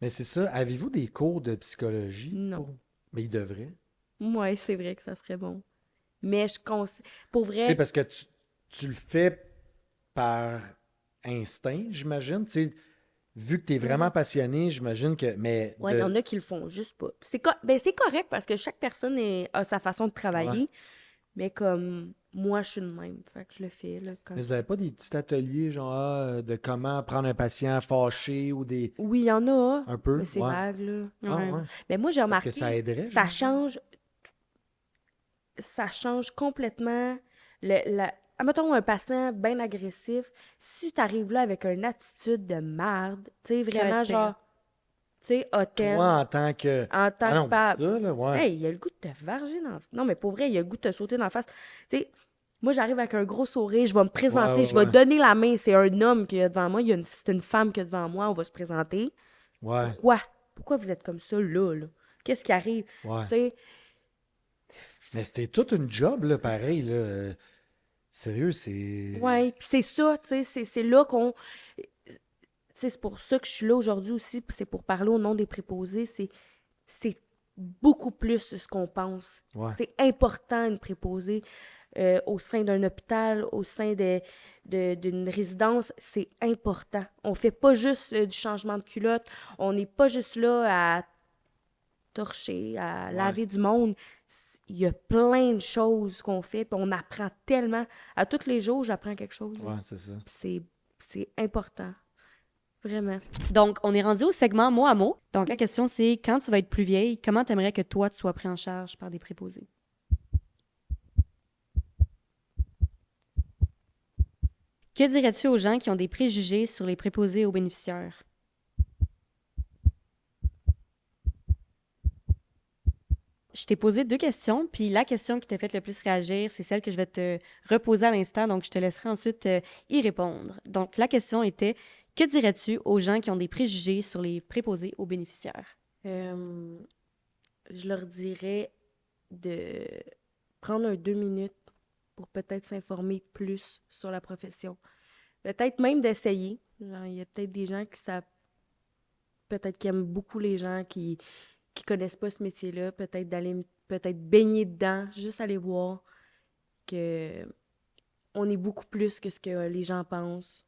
B: Mais c'est ça. Avez-vous des cours de psychologie?
D: Non.
B: Mais ils devraient.
D: Ouais, c'est vrai que ça serait bon. Mais pour
B: Tu sais,
D: vrai,
B: parce que tu le fais par instinct, j'imagine. Tu sais, vu que tu es vraiment passionné, j'imagine que... Mais
D: ouais, il y en a qui le font juste pas. C'est correct parce que chaque personne a sa façon de travailler. Mais comme moi, je suis de même. Fait que je le fais. Là, quand...
B: Mais vous n'avez pas des petits ateliers, genre, de comment prendre un patient fâché ou des...
D: Oui, il y en a.
B: Un peu,
D: Mais c'est
B: ouais.
D: vague, là.
B: Ah,
A: Ouais.
B: ouais.
D: Mais moi, j'ai
B: Parce
D: remarqué,
B: que ça aiderait.
D: ça
B: j'imagine.
D: change complètement Mettons un patient bien agressif, si tu arrives là avec une attitude de merde, tu sais, vraiment
A: va être
D: genre, tu sais, hautaine,
B: Toi, en tant que...
D: en tant
B: Ah non,
D: que pa-
B: ça, là, ouais.
D: Hey, il a le goût de te varger dans... Non, mais pour vrai, il a le goût de te sauter dans la face. Tu sais, moi, j'arrive avec un gros sourire, je vais me présenter,
B: Ouais,
D: je vais
B: ouais.
D: donner la main. C'est un homme qui est devant moi, c'est une femme qui est devant moi, on va se présenter.
B: Ouais,
D: Pourquoi? Pourquoi vous êtes comme ça, là? Qu'est-ce qui arrive?
B: ouais.
D: Tu sais,
B: Mais c'était toute une job, là, pareil, là. Sérieux, c'est...
D: ouais, puis c'est ça, tu sais, c'est là qu'on... Tu sais, c'est pour ça que je suis là aujourd'hui aussi, puis c'est pour parler au nom des préposés, c'est beaucoup plus ce qu'on pense.
B: Ouais.
D: C'est important, une préposée, au sein d'un hôpital, au sein d'une résidence, c'est important. On fait pas juste du changement de culotte, on n'est pas juste là à torcher, à laver du monde. Il y a plein de choses qu'on fait, puis on apprend tellement. À tous les jours, j'apprends quelque chose. là.
B: Ouais, c'est ça.
D: Puis c'est important. Vraiment.
A: Donc, on est rendu au segment mot à mot. Donc, la question, c'est quand tu vas être plus vieille, comment tu aimerais que toi, tu sois pris en charge par des préposés? Que dirais-tu aux gens qui ont des préjugés sur les préposés aux bénéficiaires? Je t'ai posé 2 questions, puis la question qui t'a fait le plus réagir, c'est celle que je vais te reposer à l'instant, donc je te laisserai ensuite y répondre. Donc, la question était, que dirais-tu aux gens qui ont des préjugés sur les préposés aux bénéficiaires?
D: Je leur dirais de prendre 2 minutes pour peut-être s'informer plus sur la profession. Peut-être même d'essayer. Genre, il y a peut-être des gens qui savent, peut-être qui aiment beaucoup les gens qui connaissent pas ce métier-là, peut-être d'aller peut-être baigner dedans, juste aller voir que on est beaucoup plus que ce que les gens pensent.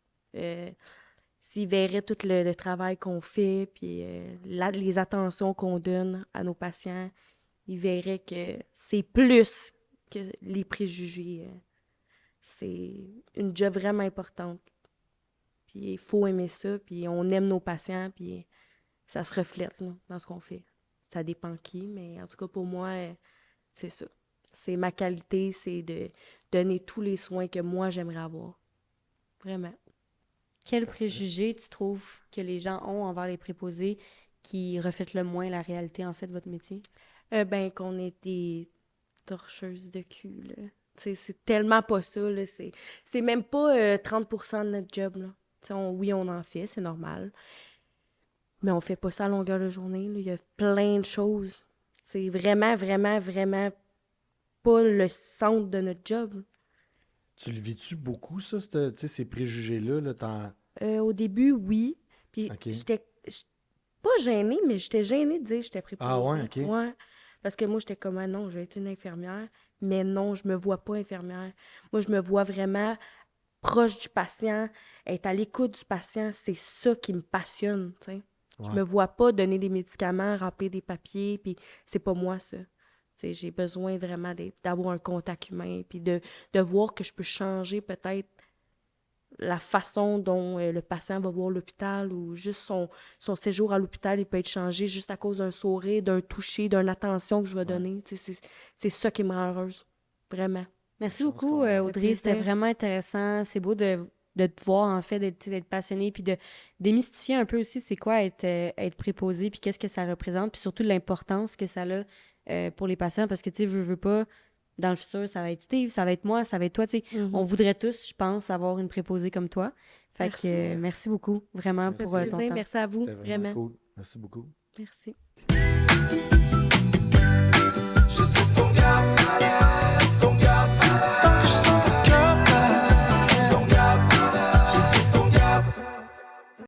D: S'ils verraient tout le travail qu'on fait, puis les attentions qu'on donne à nos patients, ils verraient que c'est plus que les préjugés. C'est une job vraiment importante. Puis il faut aimer ça, puis on aime nos patients, puis ça se reflète là, dans ce qu'on fait. Ça dépend qui, mais en tout cas pour moi, c'est ça. C'est ma qualité, c'est de donner tous les soins que moi j'aimerais avoir. Vraiment.
A: Quels préjugés tu trouves que les gens ont envers les préposés qui reflètent le moins la réalité, en fait, de votre métier?
D: Qu'on est des torcheuses de cul, là. T'sais, c'est tellement pas ça, là. C'est même pas 30% de notre job, là. Oui, on en fait, c'est normal. Mais on fait pas ça à longueur de journée, là. Il y a plein de choses. C'est vraiment, vraiment, vraiment pas le centre de notre job.
B: Tu le vis-tu beaucoup, ça, ces préjugés-là? Là,
D: Au début, oui. Puis
B: OK.
D: j'étais pas gênée, mais j'étais gênée de dire que j'étais préposée.
B: Ah ouais, OK.
D: Ouais. Parce que moi, j'étais comme, ah non, je vais être une infirmière. Mais non, je me vois pas infirmière. Moi, je me vois vraiment proche du patient, être à l'écoute du patient. C'est ça qui me passionne, tu sais. Je
B: Ouais.
D: me vois pas donner des médicaments, remplir des papiers, puis c'est pas moi, ça. Tu sais, j'ai besoin vraiment d'avoir un contact humain, puis de voir que je peux changer peut-être la façon dont le patient va voir l'hôpital ou juste son séjour à l'hôpital, il peut être changé juste à cause d'un sourire, d'un toucher, d'une attention que je vais donner. Tu sais, c'est ça qui me rend heureuse. Vraiment.
A: Merci
B: Je pense
A: beaucoup,
B: qu'on- Ça
D: fait
A: Audrey. C'était
D: plaisir.
A: vraiment intéressant. C'est beau de te voir, en fait, d'être passionné, puis de démystifier un peu aussi c'est quoi être préposé, puis qu'est-ce que ça représente, puis surtout l'importance que ça a pour les patients, parce que, tu sais, veux pas, dans le futur, ça va être Steve, ça va être moi, ça va être toi, tu sais. On voudrait tous, je pense, avoir une préposée comme toi. Fait
D: Merci.
A: que merci beaucoup, vraiment,
B: Merci.
A: pour
D: Ça fait
A: ton
D: plaisir.
A: temps.
D: Merci à vous.
B: C'était vraiment
D: Vraiment.
B: cool. Merci beaucoup.
D: Merci.